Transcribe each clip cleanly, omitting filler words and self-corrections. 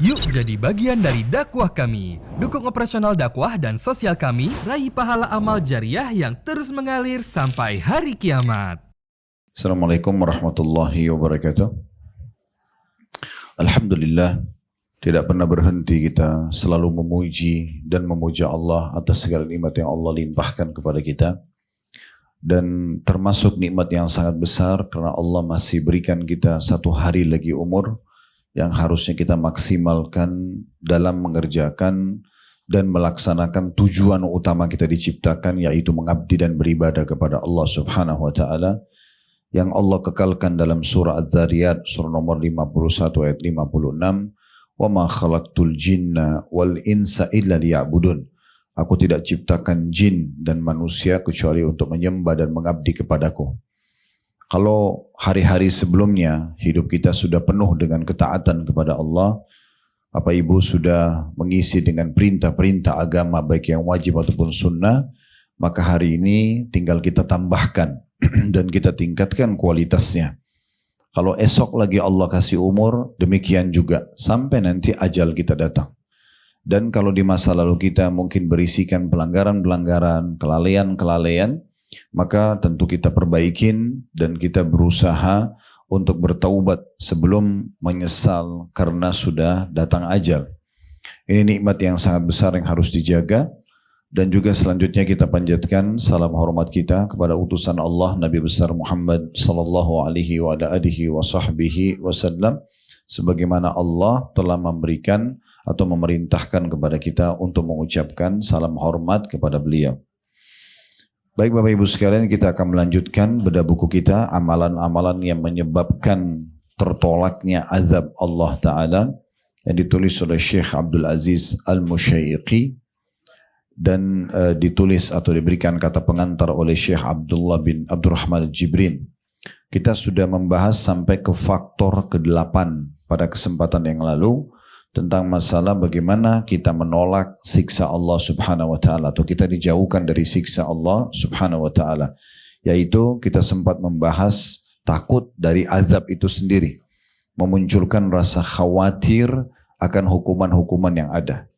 Yuk jadi bagian dari dakwah kami. Dukung operasional dakwah dan sosial kami, raih pahala amal jariah yang terus mengalir sampai hari kiamat. Assalamualaikum warahmatullahi wabarakatuh. Alhamdulillah, tidak pernah berhenti kita selalu memuji dan memuja Allah atas segala nikmat yang Allah limpahkan kepada kita. Dan termasuk nikmat yang sangat besar karena Allah masih berikan kita satu hari lagi umur yang harusnya kita maksimalkan dalam mengerjakan dan melaksanakan tujuan utama kita diciptakan, yaitu mengabdi dan beribadah kepada Allah Subhanahu wa taala, yang Allah kekalkan dalam surah Adz-Dzariyat surah nomor 51 ayat 56, "Wa ma khalaqtul jinna wal insa illa liya'budun." Aku tidak ciptakan jin dan manusia kecuali untuk menyembah dan mengabdi kepadaku. Kalau hari-hari sebelumnya hidup kita sudah penuh dengan ketaatan kepada Allah, Bapak Ibu sudah mengisi dengan perintah-perintah agama baik yang wajib ataupun sunnah, maka hari ini tinggal kita tambahkan dan kita tingkatkan kualitasnya. Kalau esok lagi Allah kasih umur, demikian juga sampai nanti ajal kita datang. Dan kalau di masa lalu kita mungkin berisikan pelanggaran-pelanggaran, kelalaian-kelalaian, maka tentu kita perbaikin dan kita berusaha untuk bertaubat sebelum menyesal karena sudah datang ajal. Ini nikmat yang sangat besar yang harus dijaga. Dan juga selanjutnya kita panjatkan salam hormat kita kepada utusan Allah Nabi besar Muhammad sallallahu alaihi wa alihi wa sahbihi wasallam, sebagaimana Allah telah memberikan atau memerintahkan kepada kita untuk mengucapkan salam hormat kepada beliau. Baik Bapak Ibu sekalian, kita akan melanjutkan bedah buku kita, amalan-amalan yang menyebabkan tertolaknya azab Allah Ta'ala, yang ditulis oleh Syekh Abdul Aziz Al-Musyaiqi dan ditulis atau diberikan kata pengantar oleh Syekh Abdullah bin Abdurrahman Al-Jibrin. Kita sudah membahas sampai ke faktor ke-8 pada kesempatan yang lalu, tentang masalah bagaimana kita menolak siksa Allah Subhanahu wa taala atau kita dijauhkan dari siksa Allah Subhanahu wa taala. Yaitu kita sempat membahas takut dari azab itu sendiri, memunculkan rasa khawatir akan hukuman-hukuman yang ada.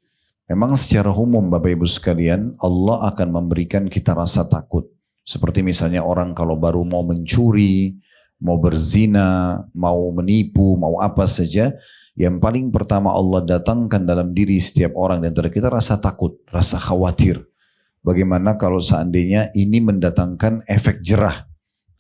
Memang secara umum Bapak Ibu sekalian, Allah akan memberikan kita rasa takut. Seperti misalnya orang kalau baru mau mencuri, mau berzina, mau menipu, mau apa saja, yang paling pertama Allah datangkan dalam diri setiap orang dan antara kita rasa takut, rasa khawatir. Bagaimana kalau seandainya ini mendatangkan efek jerah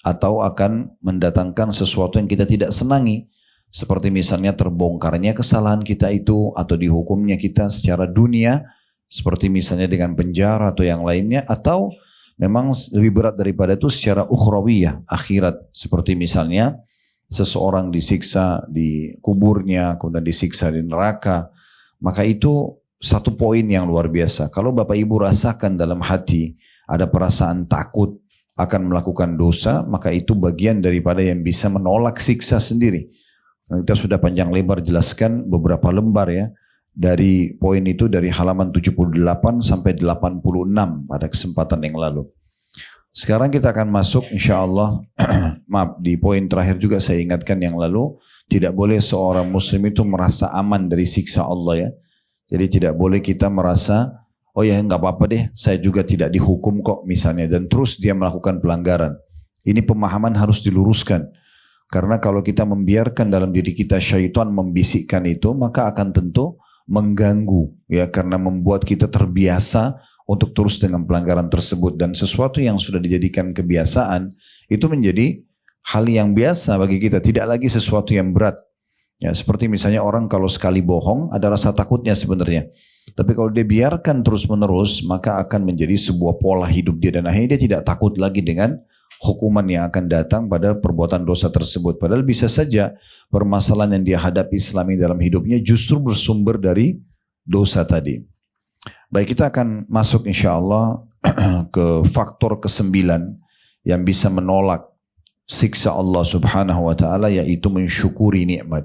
atau akan mendatangkan sesuatu yang kita tidak senangi, seperti misalnya terbongkarnya kesalahan kita itu atau dihukumnya kita secara dunia, seperti misalnya dengan penjara atau yang lainnya, atau memang lebih berat daripada itu secara ukhrawiyah, akhirat, seperti misalnya seseorang disiksa di kuburnya, kemudian disiksa di neraka. Maka itu satu poin yang luar biasa. Kalau Bapak Ibu rasakan dalam hati ada perasaan takut akan melakukan dosa, maka itu bagian daripada yang bisa menolak siksa sendiri. Nah, kita sudah panjang lebar jelaskan beberapa lembar ya, dari poin itu dari halaman 78 sampai 86 pada kesempatan yang lalu. Sekarang kita akan masuk insyaAllah, maaf di poin terakhir juga saya ingatkan yang lalu, tidak boleh seorang muslim itu merasa aman dari siksa Allah ya. Jadi tidak boleh kita merasa, oh ya nggak apa-apa deh, saya juga tidak dihukum kok misalnya, dan terus dia melakukan pelanggaran. Ini pemahaman harus diluruskan. Karena kalau kita membiarkan dalam diri kita syaitan membisikkan itu, maka akan tentu mengganggu ya, karena membuat kita terbiasa untuk terus dengan pelanggaran tersebut, dan sesuatu yang sudah dijadikan kebiasaan itu menjadi hal yang biasa bagi kita, tidak lagi sesuatu yang berat. Ya, seperti misalnya orang kalau sekali bohong ada rasa takutnya sebenarnya, tapi kalau dia biarkan terus menerus maka akan menjadi sebuah pola hidup dia, dan akhirnya dia tidak takut lagi dengan hukuman yang akan datang pada perbuatan dosa tersebut. Padahal bisa saja permasalahan yang dia hadapi selama ini dalam hidupnya justru bersumber dari dosa tadi. Baik, kita akan masuk insyaAllah ke faktor ke-9 yang bisa menolak siksa Allah Subhanahu wa ta'ala, yaitu mensyukuri nikmat.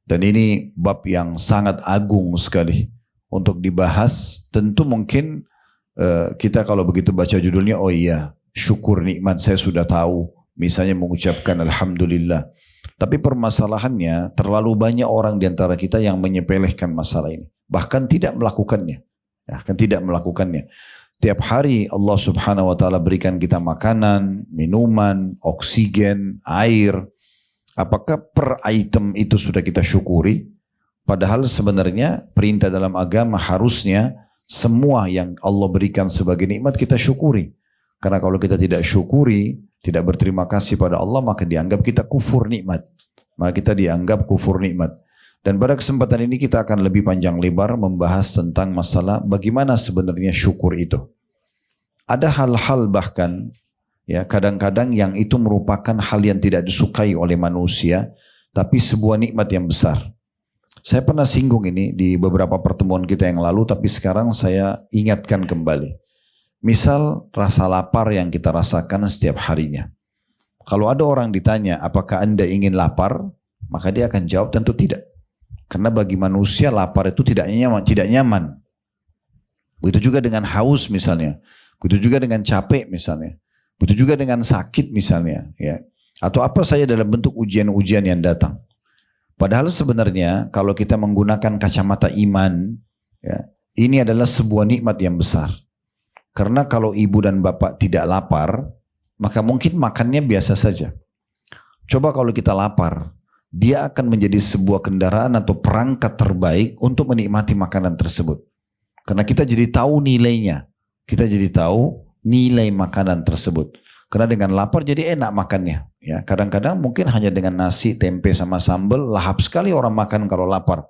Dan ini bab yang sangat agung sekali untuk dibahas. Tentu mungkin kita kalau begitu baca judulnya, oh iya syukur nikmat saya sudah tahu, misalnya mengucapkan Alhamdulillah. Tapi permasalahannya terlalu banyak orang di antara kita yang menyepelekan masalah ini. Bahkan tidak melakukannya. Bahkan tidak melakukannya. Tiap hari Allah subhanahu wa ta'ala berikan kita makanan, minuman, oksigen, air. Apakah per item itu sudah kita syukuri? Padahal sebenarnya perintah dalam agama harusnya semua yang Allah berikan sebagai nikmat kita syukuri. Karena kalau kita tidak syukuri, tidak berterima kasih pada Allah, maka dianggap kita kufur nikmat. Maka kita dianggap kufur nikmat. Dan pada kesempatan ini kita akan lebih panjang lebar membahas tentang masalah bagaimana sebenarnya syukur itu. Ada hal-hal bahkan ya kadang-kadang yang itu merupakan hal yang tidak disukai oleh manusia, tapi sebuah nikmat yang besar. Saya pernah singgung ini di beberapa pertemuan kita yang lalu, tapi sekarang saya ingatkan kembali. Misal rasa lapar yang kita rasakan setiap harinya. Kalau ada orang ditanya, apakah Anda ingin lapar? Maka dia akan jawab tentu tidak. Karena bagi manusia lapar itu tidak nyaman. Begitu juga dengan haus misalnya. Begitu juga dengan capek misalnya. Begitu juga dengan sakit misalnya. Ya. Atau apa saja dalam bentuk ujian-ujian yang datang. Padahal sebenarnya kalau kita menggunakan kacamata iman, ya, ini adalah sebuah nikmat yang besar. Karena kalau ibu dan bapak tidak lapar, maka mungkin makannya biasa saja. Coba kalau kita lapar, dia akan menjadi sebuah kendaraan atau perangkat terbaik untuk menikmati makanan tersebut. Karena kita jadi tahu nilainya. Kita jadi tahu nilai makanan tersebut. Karena dengan lapar jadi enak makannya. Ya, kadang-kadang mungkin hanya dengan nasi, tempe sama sambal, lahap sekali orang makan kalau lapar.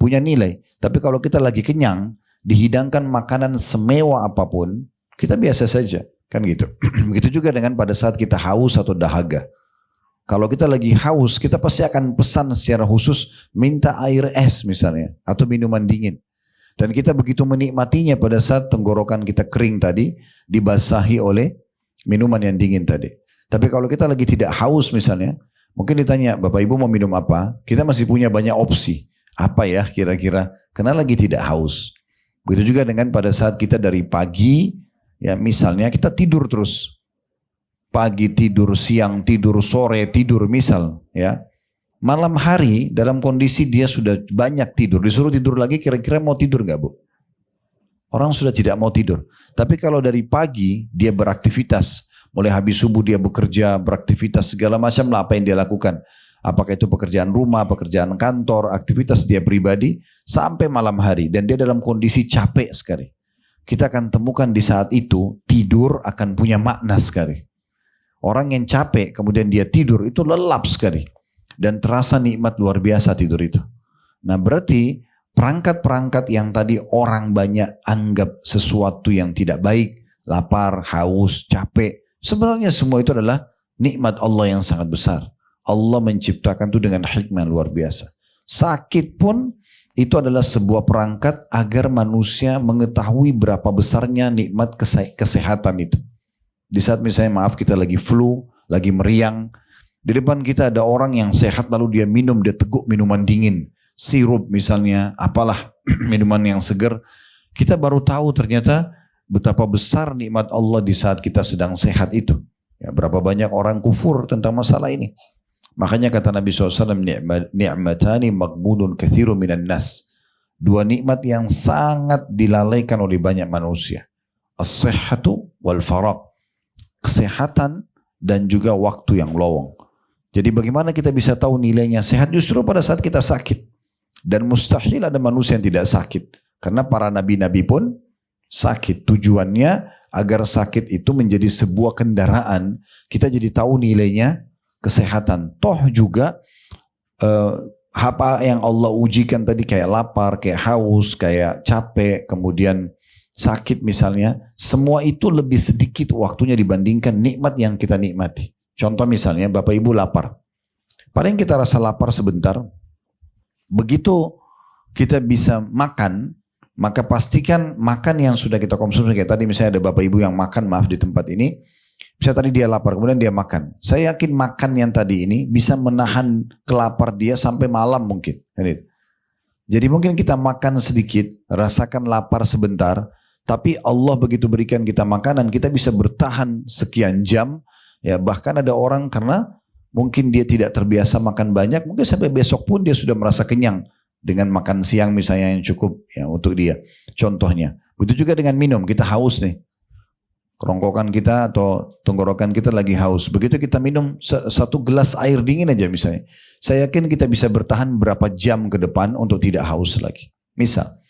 Punya nilai. Tapi kalau kita lagi kenyang, dihidangkan makanan semewah apapun, kita biasa saja. Kan gitu. Begitu juga dengan pada saat kita haus atau dahaga. Kalau kita lagi haus, kita pasti akan pesan secara khusus minta air es misalnya. Atau minuman dingin. Dan kita begitu menikmatinya pada saat tenggorokan kita kering tadi, dibasahi oleh minuman yang dingin tadi. Tapi kalau kita lagi tidak haus misalnya, mungkin ditanya, Bapak Ibu mau minum apa? Kita masih punya banyak opsi. Apa ya kira-kira? Karena lagi tidak haus. Begitu juga dengan pada saat kita dari pagi, ya misalnya kita tidur terus. Pagi tidur, siang tidur, sore tidur misal. Ya. Malam hari dalam kondisi dia sudah banyak tidur. Disuruh tidur lagi kira-kira mau tidur gak Bu? Orang sudah tidak mau tidur. Tapi kalau dari pagi dia beraktivitas. Mulai habis subuh dia bekerja, beraktivitas segala macam lah apa yang dia lakukan. Apakah itu pekerjaan rumah, pekerjaan kantor, aktivitas dia pribadi. Sampai malam hari. Dan dia dalam kondisi capek sekali. Kita akan temukan di saat itu tidur akan punya makna sekali. Orang yang capek kemudian dia tidur itu lelap sekali. Dan terasa nikmat luar biasa tidur itu. Nah berarti perangkat-perangkat yang tadi orang banyak anggap sesuatu yang tidak baik, lapar, haus, capek, sebenarnya semua itu adalah nikmat Allah yang sangat besar. Allah menciptakan itu dengan hikmah luar biasa. Sakit pun itu adalah sebuah perangkat agar manusia mengetahui berapa besarnya nikmat kesehatan itu. Di saat misalnya maaf kita lagi flu, lagi meriang, di depan kita ada orang yang sehat lalu dia minum, dia teguk minuman dingin. Sirup misalnya, apalah minuman yang segar. Kita baru tahu ternyata betapa besar nikmat Allah di saat kita sedang sehat itu. Ya, berapa banyak orang kufur tentang masalah ini. Makanya kata Nabi SAW, ni'matani maghbunun katsirun minan nas. Dua nikmat yang sangat dilalaikan oleh banyak manusia. As-sihhatu wal faraq. Kesehatan dan juga waktu yang lowong. Jadi bagaimana kita bisa tahu nilainya sehat justru pada saat kita sakit. Dan mustahil ada manusia yang tidak sakit. Karena para nabi-nabi pun sakit. Tujuannya agar sakit itu menjadi sebuah kendaraan. Kita jadi tahu nilainya kesehatan. Toh juga apa yang Allah ujikan tadi kayak lapar, kayak haus, kayak capek, kemudian sakit misalnya. Semua itu lebih sedikit waktunya dibandingkan nikmat yang kita nikmati. Contoh misalnya Bapak Ibu lapar. Paling kita rasa lapar sebentar. Begitu kita bisa makan, maka pastikan makan yang sudah kita konsumsi. Kayak tadi misalnya ada Bapak Ibu yang makan, maaf di tempat ini. Misalnya tadi dia lapar, kemudian dia makan. Saya yakin makan yang tadi ini bisa menahan kelapar dia sampai malam mungkin. Jadi mungkin kita makan sedikit, rasakan lapar sebentar. Tapi Allah begitu berikan kita makanan, kita bisa bertahan sekian jam. Ya, bahkan ada orang karena mungkin dia tidak terbiasa makan banyak, mungkin sampai besok pun dia sudah merasa kenyang dengan makan siang misalnya yang cukup ya untuk dia. Contohnya. Begitu juga dengan minum, kita haus nih. Kerongkongan kita atau tenggorokan kita lagi haus. Begitu kita minum satu gelas air dingin aja misalnya. Saya yakin kita bisa bertahan berapa jam ke depan untuk tidak haus lagi. Misal,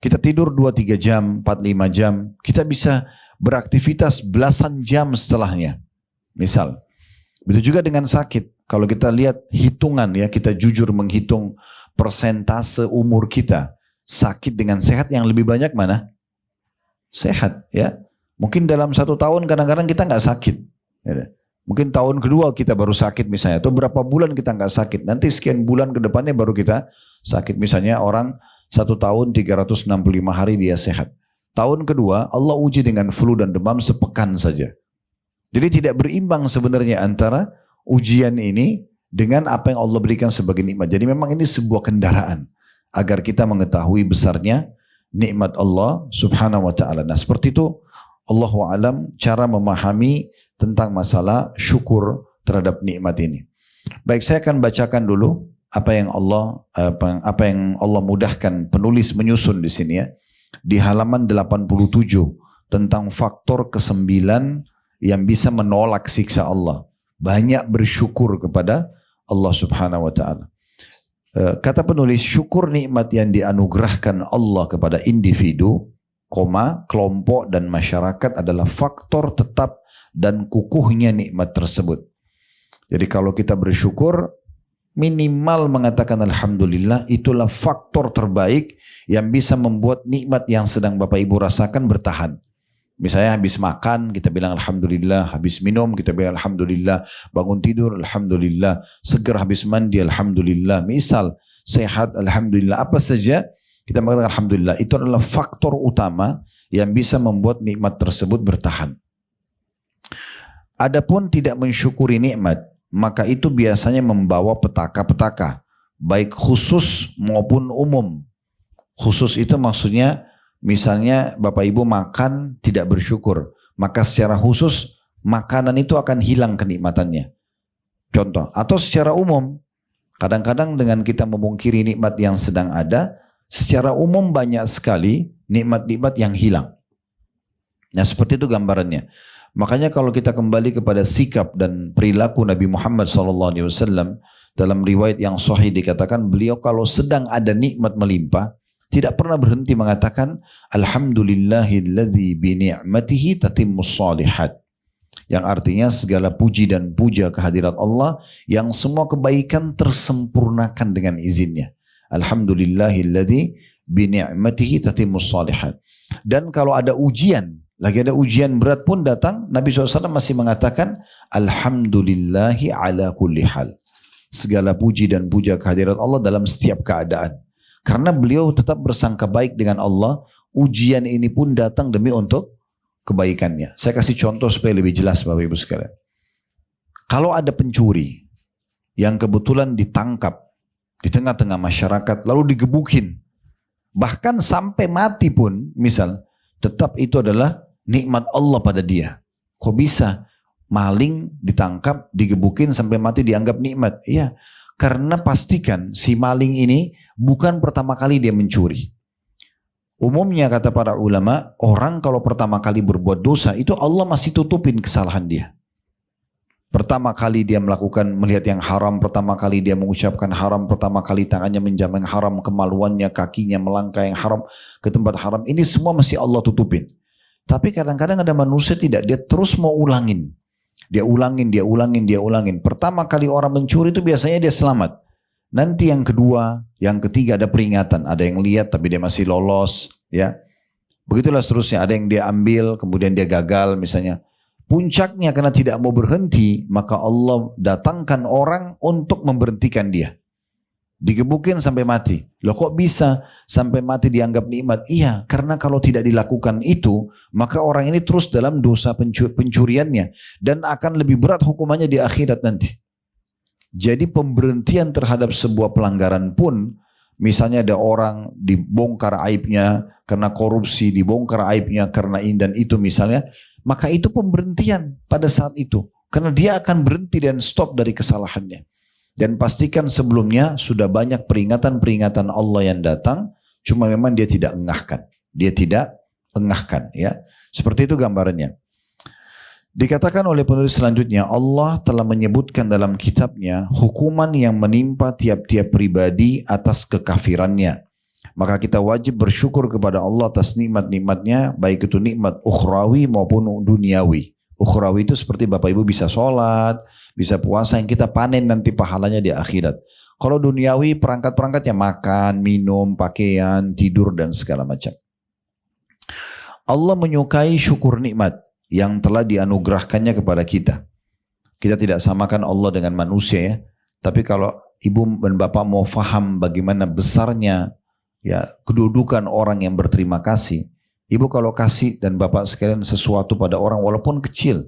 kita tidur 2-3 jam, 4-5 jam. Kita bisa beraktivitas belasan jam setelahnya. Misal. Begitu juga dengan sakit. Kalau kita lihat hitungan ya, kita jujur menghitung persentase umur kita. Sakit dengan sehat yang lebih banyak mana? Sehat ya. Mungkin dalam 1 tahun kadang-kadang kita nggak sakit. Mungkin tahun kedua kita baru sakit misalnya. Atau berapa bulan kita nggak sakit. Nanti sekian bulan ke depannya baru kita sakit. Misalnya orang 1 tahun 365 hari dia sehat. Tahun kedua Allah uji dengan flu dan demam sepekan saja. Jadi tidak berimbang sebenarnya antara ujian ini dengan apa yang Allah berikan sebagai nikmat. Jadi memang ini sebuah kendaraan. Agar kita mengetahui besarnya nikmat Allah subhanahu wa ta'ala. Nah seperti itu Allahu a'lam cara memahami tentang masalah syukur terhadap nikmat ini. Baik, saya akan bacakan dulu apa yang Allah mudahkan penulis menyusun di sini ya. Di halaman 87 tentang faktor ke-9 yang bisa menolak siksa Allah. Banyak bersyukur kepada Allah subhanahu wa ta'ala. Kata penulis, syukur nikmat yang dianugerahkan Allah kepada individu, kelompok dan masyarakat adalah faktor tetap dan kukuhnya nikmat tersebut. Jadi kalau kita bersyukur, minimal mengatakan alhamdulillah, itulah faktor terbaik yang bisa membuat nikmat yang sedang Bapak Ibu rasakan bertahan. Misalnya habis makan kita bilang alhamdulillah, habis minum kita bilang alhamdulillah, bangun tidur alhamdulillah, seger habis mandi alhamdulillah, misal sehat alhamdulillah, apa saja kita mengatakan alhamdulillah. Itu adalah faktor utama yang bisa membuat nikmat tersebut bertahan. Adapun tidak mensyukuri nikmat, maka itu biasanya membawa petaka-petaka, baik khusus maupun umum. Khusus itu maksudnya misalnya Bapak Ibu makan tidak bersyukur, maka secara khusus makanan itu akan hilang kenikmatannya. Contoh, atau secara umum, kadang-kadang dengan kita memungkiri nikmat yang sedang ada, secara umum banyak sekali nikmat-nikmat yang hilang. Nah seperti itu gambarannya. Makanya kalau kita kembali kepada sikap dan perilaku Nabi Muhammad SAW, dalam riwayat yang sahih dikatakan beliau kalau sedang ada nikmat melimpah, tidak pernah berhenti mengatakan alhamdulillahilladzi bi ni'matihi tatimmus shalihat. Yang artinya segala puji dan puja kehadirat Allah yang semua kebaikan tersempurnakan dengan izinnya. Alhamdulillahilladzi bi ni'matihi tatimmus shalihat. Dan kalau ada ujian, lagi ada ujian berat pun datang, Nabi SAW masih mengatakan alhamdulillahi ala kulli hal. Segala puji dan puja kehadirat Allah dalam setiap keadaan. Karena beliau tetap bersangka baik dengan Allah, ujian ini pun datang demi untuk kebaikannya. Saya kasih contoh supaya lebih jelas Bapak Ibu sekalian. Kalau ada pencuri yang kebetulan ditangkap di tengah-tengah masyarakat lalu digebukin, bahkan sampai mati pun misal, tetap itu adalah nikmat Allah pada dia. Kok bisa maling ditangkap, digebukin sampai mati dianggap nikmat? Iya, karena pastikan si maling ini bukan pertama kali dia mencuri. Umumnya kata para ulama, orang kalau pertama kali berbuat dosa itu Allah masih tutupin kesalahan dia. Pertama kali dia melihat yang haram, pertama kali dia mengucapkan haram, pertama kali tangannya menjamah yang haram, kemaluannya, kakinya melangkah yang haram, ke tempat haram, ini semua masih Allah tutupin. Tapi kadang-kadang ada manusia tidak, dia terus mau ulangin. Dia ulangin. Pertama kali orang mencuri itu biasanya dia selamat. Nanti yang kedua, yang ketiga ada peringatan, ada yang lihat tapi dia masih lolos, ya. Begitulah seterusnya, ada yang dia ambil, kemudian dia gagal misalnya. Puncaknya karena tidak mau berhenti, maka Allah datangkan orang untuk memberhentikan dia. Digebukin sampai mati. Loh kok bisa sampai mati dianggap nikmat? Iya, karena kalau tidak dilakukan itu, maka orang ini terus dalam dosa pencuriannya. Dan akan lebih berat hukumannya di akhirat nanti. Jadi pemberhentian terhadap sebuah pelanggaran pun, misalnya ada orang dibongkar aibnya karena korupsi, dibongkar aibnya karena ini dan itu misalnya, maka itu pemberhentian pada saat itu. Karena dia akan berhenti dan stop dari kesalahannya. Dan pastikan sebelumnya sudah banyak peringatan-peringatan Allah yang datang, cuma memang dia tidak engahkan. Dia tidak engahkan, ya. Seperti itu gambarannya. Dikatakan oleh penulis selanjutnya, Allah telah menyebutkan dalam kitabnya hukuman yang menimpa tiap-tiap pribadi atas kekafirannya. Maka kita wajib bersyukur kepada Allah atas nikmat-nikmatnya, baik itu nikmat ukhrawi maupun duniawi. Ukhrawi itu seperti Bapak Ibu bisa sholat, bisa puasa yang kita panen nanti pahalanya di akhirat. Kalau duniawi perangkat-perangkatnya makan, minum, pakaian, tidur dan segala macam. Allah menyukai syukur nikmat yang telah dianugerahkannya kepada kita. Kita tidak samakan Allah dengan manusia ya. Tapi kalau ibu dan bapak mau faham bagaimana besarnya ya kedudukan orang yang berterima kasih. Ibu kalau kasih dan bapak sekalian sesuatu pada orang walaupun kecil.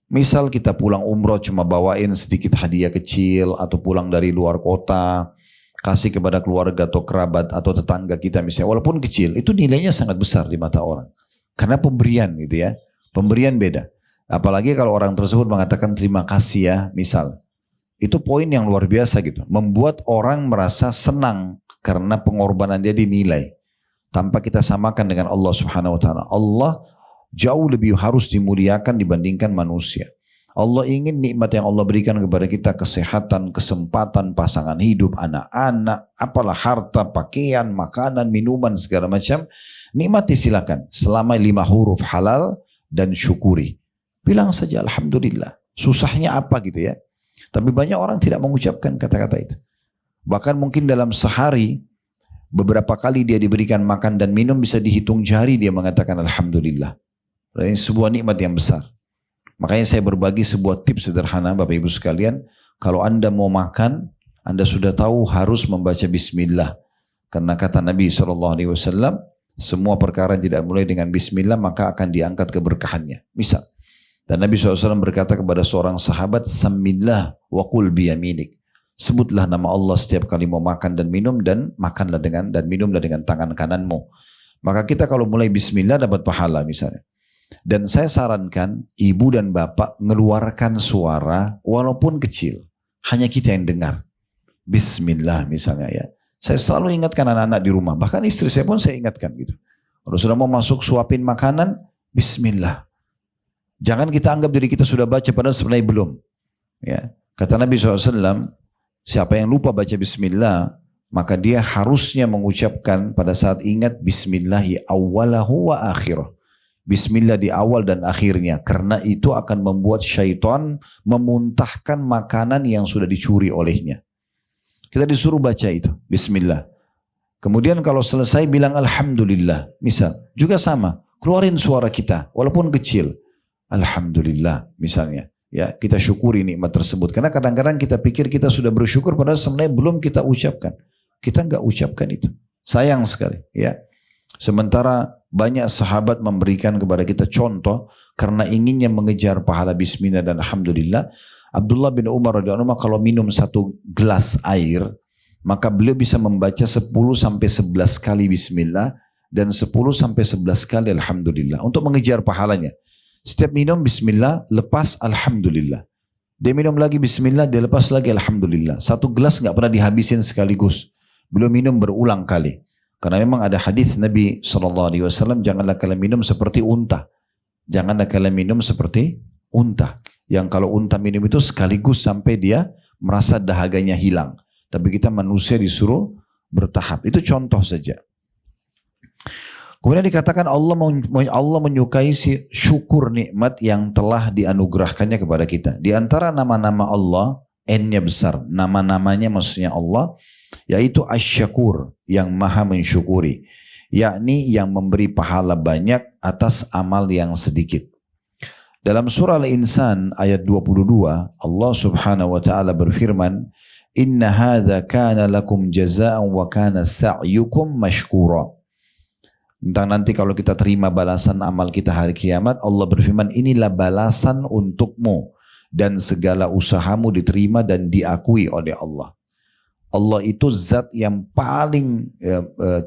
Misal kita pulang umroh cuma bawain sedikit hadiah kecil atau pulang dari luar kota. Kasih kepada keluarga atau kerabat atau tetangga kita misalnya. Walaupun kecil itu nilainya sangat besar di mata orang. Karena pemberian gitu ya. Pemberian beda. Apalagi kalau orang tersebut mengatakan terima kasih ya misal. Itu poin yang luar biasa gitu. Membuat orang merasa senang karena pengorbanan dia dinilai. Tanpa kita samakan dengan Allah Subhanahu wa taala. Allah jauh lebih harus dimuliakan dibandingkan manusia. Allah ingin nikmat yang Allah berikan kepada kita kesehatan, kesempatan, pasangan hidup, anak-anak, apalah harta, pakaian, makanan, minuman segala macam. Nikmati silakan selama 5 huruf halal dan syukuri. Bilang saja alhamdulillah. Susahnya apa gitu ya. Tapi banyak orang tidak mengucapkan kata-kata itu. Bahkan mungkin dalam sehari beberapa kali dia diberikan makan dan minum bisa dihitung jari dia mengatakan alhamdulillah. Ini sebuah nikmat yang besar. Makanya saya berbagi sebuah tips sederhana Bapak Ibu sekalian. Kalau Anda mau makan, Anda sudah tahu harus membaca bismillah. Karena kata Nabi SAW, semua perkara yang tidak mulai dengan bismillah maka akan diangkat keberkahannya. Misal. Dan Nabi SAW berkata kepada seorang sahabat, Samillah wa qul biyaminik. Sebutlah nama Allah setiap kali mau makan dan minum dan makanlah dengan dan minumlah dengan tangan kananmu. Maka kita kalau mulai bismillah dapat pahala misalnya. Dan saya sarankan ibu dan bapak mengeluarkan suara walaupun kecil. Hanya kita yang dengar. Bismillah misalnya ya. Saya selalu ingatkan anak-anak di rumah. Bahkan istri saya pun saya ingatkan gitu. Kalau sudah mau masuk suapin makanan, Bismillah. Jangan kita anggap diri kita sudah baca padahal sebenarnya belum. Ya. Kata Nabi SAW, siapa yang lupa baca Bismillah, maka dia harusnya mengucapkan pada saat ingat Bismillahi awwalahu wa akhirah. Bismillah di awal dan akhirnya. Karena itu akan membuat syaitan memuntahkan makanan yang sudah dicuri olehnya. Kita disuruh baca itu. Bismillah. Kemudian kalau selesai bilang Alhamdulillah. Misal. Juga sama. Keluarin suara kita. Walaupun kecil. Alhamdulillah misalnya. Ya, kita syukuri nikmat tersebut. Karena kadang-kadang kita pikir kita sudah bersyukur padahal sebenarnya belum kita ucapkan. Kita enggak ucapkan itu. Sayang sekali. Ya. Sementara banyak sahabat memberikan kepada kita contoh karena inginnya mengejar pahala bismillah dan alhamdulillah. Abdullah bin Umar radhiyallahu anhu kalau minum 1 gelas air, maka beliau bisa membaca 10 sampai 11 kali bismillah dan 10 sampai 11 kali alhamdulillah untuk mengejar pahalanya. Setiap minum bismillah, lepas alhamdulillah. Dia minum lagi bismillah, dia lepas lagi alhamdulillah. 1 gelas enggak pernah dihabisin sekaligus. Beliau minum berulang kali. Karena memang ada hadis Nabi SAW, janganlah kalian minum seperti unta. Janganlah kalian minum seperti unta. Yang kalau unta minum itu sekaligus sampai dia merasa dahaganya hilang. Tapi kita manusia disuruh bertahap. Itu contoh saja. Kemudian dikatakan Allah menyukai si syukur nikmat yang telah dianugerahkannya kepada kita. Di antara nama-nama Allah, N-nya besar. Nama-namanya maksudnya Allah, yaitu Asy-Syakur, yang maha mensyukuri. Yakni yang memberi pahala banyak atas amal yang sedikit. Dalam surah Al-Insan ayat 22, Allah subhanahu wa ta'ala berfirman, Inna hadha kana lakum jaza'an wa kana sa'yukum mashkura. Tentang nanti kalau kita terima balasan amal kita hari kiamat, Allah berfirman, inilah balasan untukmu. Dan segala usahamu diterima dan diakui oleh Allah. Allah itu zat yang paling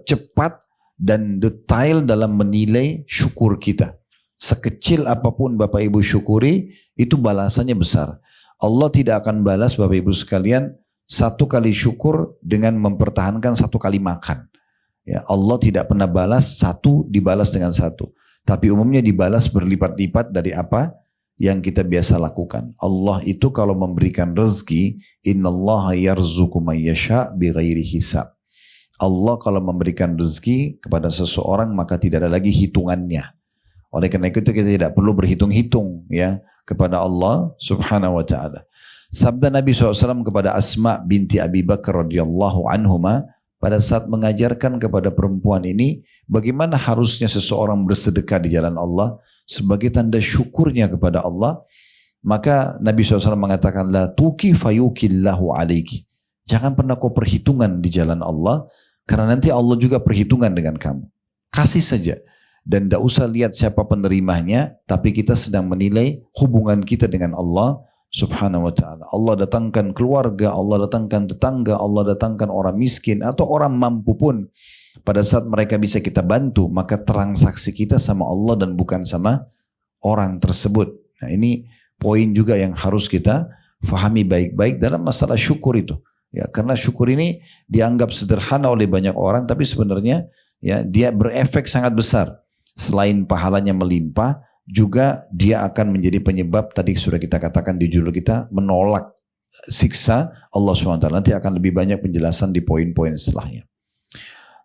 cepat dan detail dalam menilai syukur kita. Sekecil apapun Bapak Ibu syukuri, itu balasannya besar. Allah tidak akan balas Bapak Ibu sekalian satu kali syukur dengan mempertahankan satu kali makan. Ya, Allah tidak pernah balas satu dibalas dengan satu. Tapi umumnya dibalas berlipat-lipat dari apa yang kita biasa lakukan. Allah itu kalau memberikan rezeki, innallaha yarzuqu man yasha' bighairi hisab. Allah kalau memberikan rezeki kepada seseorang maka tidak ada lagi hitungannya. Oleh karena itu kita tidak perlu berhitung-hitung ya kepada Allah subhanahu wa ta'ala. Sabda Nabi SAW kepada Asma binti Abi Bakar radhiyallahu anhuma pada saat mengajarkan kepada perempuan ini bagaimana harusnya seseorang bersedekah di jalan Allah sebagai tanda syukurnya kepada Allah, maka Nabi SAW mengatakan la tuki fayukillahu alaiki. Jangan pernah kau perhitungan di jalan Allah karena nanti Allah juga perhitungan dengan kamu. Kasih saja dan tidak usah lihat siapa penerimanya, tapi kita sedang menilai hubungan kita dengan Allah subhanahu wa ta'ala. Allah datangkan keluarga, Allah datangkan tetangga, Allah datangkan orang miskin atau orang mampu pun. Pada saat mereka bisa kita bantu, maka transaksi kita sama Allah dan bukan sama orang tersebut. Nah ini poin juga yang harus kita fahami baik-baik dalam masalah syukur itu. Ya, karena syukur ini dianggap sederhana oleh banyak orang, tapi sebenarnya ya dia berefek sangat besar. Selain pahalanya melimpah, juga dia akan menjadi penyebab tadi sudah kita katakan di judul kita menolak siksa Allah SWT. Nanti akan lebih banyak penjelasan di poin-poin setelahnya.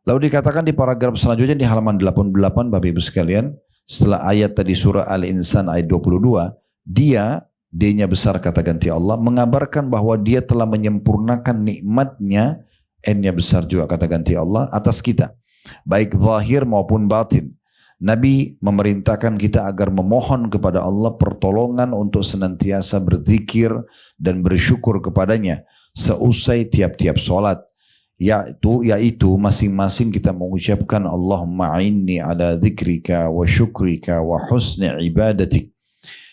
Lalu dikatakan di paragraf selanjutnya di halaman 88 Bapak Ibu sekalian, setelah ayat tadi surah Al-Insan ayat 22, D-nya besar kata ganti Allah, mengabarkan bahwa dia telah menyempurnakan nikmatnya, N-nya besar juga kata ganti Allah atas kita, baik zahir maupun batin. Nabi memerintahkan kita agar memohon kepada Allah pertolongan untuk senantiasa berzikir dan bersyukur kepadanya seusai tiap-tiap solat. Yaitu masing-masing kita mengucapkan Allahumma inni ala dzikrika wa syukrika wa husni ibadatik.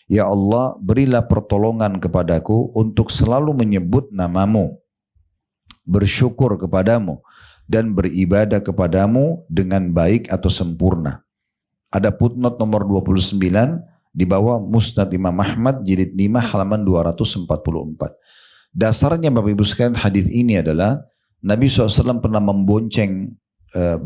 Ya Allah, berilah pertolongan kepadaku untuk selalu menyebut namamu, bersyukur kepadamu, dan beribadah kepadamu dengan baik atau sempurna. Ada footnote nomor 29 di bawah Musnad Imam Ahmad jilid 5 halaman 244. Dasarnya Bapak Ibu sekalian hadis ini adalah Nabi SAW pernah membonceng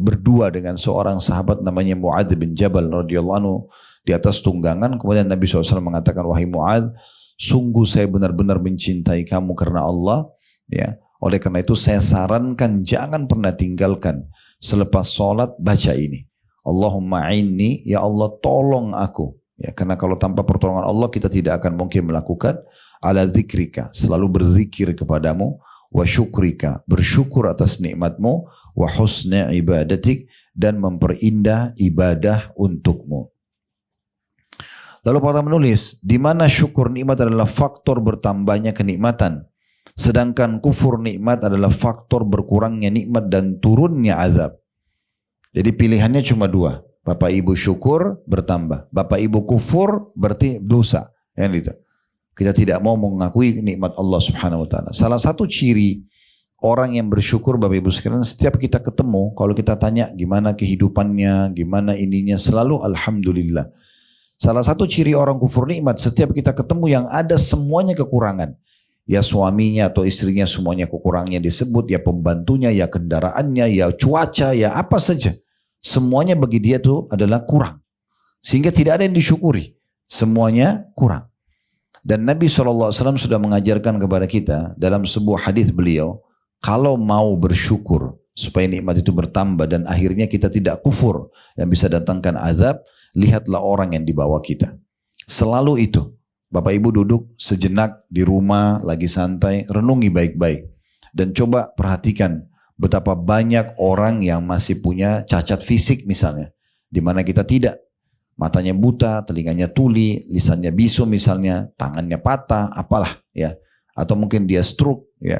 berdua dengan seorang sahabat namanya Mu'adz bin Jabal radhiyallahu anhu di atas tunggangan. Kemudian Nabi SAW mengatakan, wahai Mu'adz, sungguh saya benar-benar mencintai kamu karena Allah. Ya, oleh karena itu saya sarankan jangan pernah tinggalkan selepas sholat baca ini. Allahumma inni, ya Allah tolong aku. Ya, karena kalau tanpa pertolongan Allah kita tidak akan mungkin melakukan ala zikrika, selalu berzikir kepadamu, wa syukrika, bersyukur atas nikmatmu, wa husni ibadatik, dan memperindah ibadah untukmu. Lalu para menulis, di mana syukur nikmat adalah faktor bertambahnya kenikmatan, sedangkan kufur nikmat adalah faktor berkurangnya nikmat dan turunnya azab. Jadi pilihannya cuma dua. Bapak Ibu syukur bertambah. Bapak Ibu kufur berarti dosa. Gitu. Kita tidak mau mengakui nikmat Allah subhanahu wa ta'ala. Salah satu ciri orang yang bersyukur Bapak Ibu sekalian, setiap kita ketemu, kalau kita tanya gimana kehidupannya, gimana ininya, selalu alhamdulillah. Salah satu ciri orang kufur nikmat, setiap kita ketemu yang ada semuanya kekurangan. Ya suaminya atau istrinya semuanya kekurangannya disebut, ya pembantunya, ya kendaraannya, ya cuaca, ya apa saja. Semuanya bagi dia itu adalah kurang. Sehingga tidak ada yang disyukuri. Semuanya kurang. Dan Nabi SAW sudah mengajarkan kepada kita dalam sebuah hadis beliau, kalau mau bersyukur supaya nikmat itu bertambah dan akhirnya kita tidak kufur yang bisa datangkan azab, lihatlah orang yang di bawah kita. Selalu itu. Bapak Ibu duduk sejenak di rumah, lagi santai, renungi baik-baik. Dan coba perhatikan betapa banyak orang yang masih punya cacat fisik misalnya. Di mana kita tidak. Matanya buta, telinganya tuli, lisannya bisu misalnya, tangannya patah, apalah ya. Atau mungkin dia stroke ya.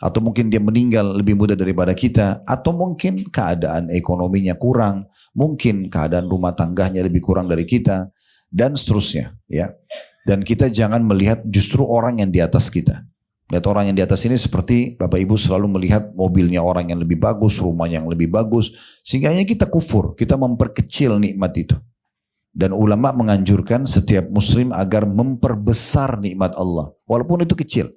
Atau mungkin dia meninggal lebih muda daripada kita. Atau mungkin keadaan ekonominya kurang. Mungkin keadaan rumah tangganya lebih kurang dari kita. Dan seterusnya ya. Dan kita jangan melihat justru orang yang di atas kita. Lihat orang yang di atas ini seperti Bapak Ibu selalu melihat mobilnya orang yang lebih bagus, rumah yang lebih bagus. Sehingga kita kufur, kita memperkecil nikmat itu. Dan ulama menganjurkan setiap muslim agar memperbesar nikmat Allah. Walaupun itu kecil.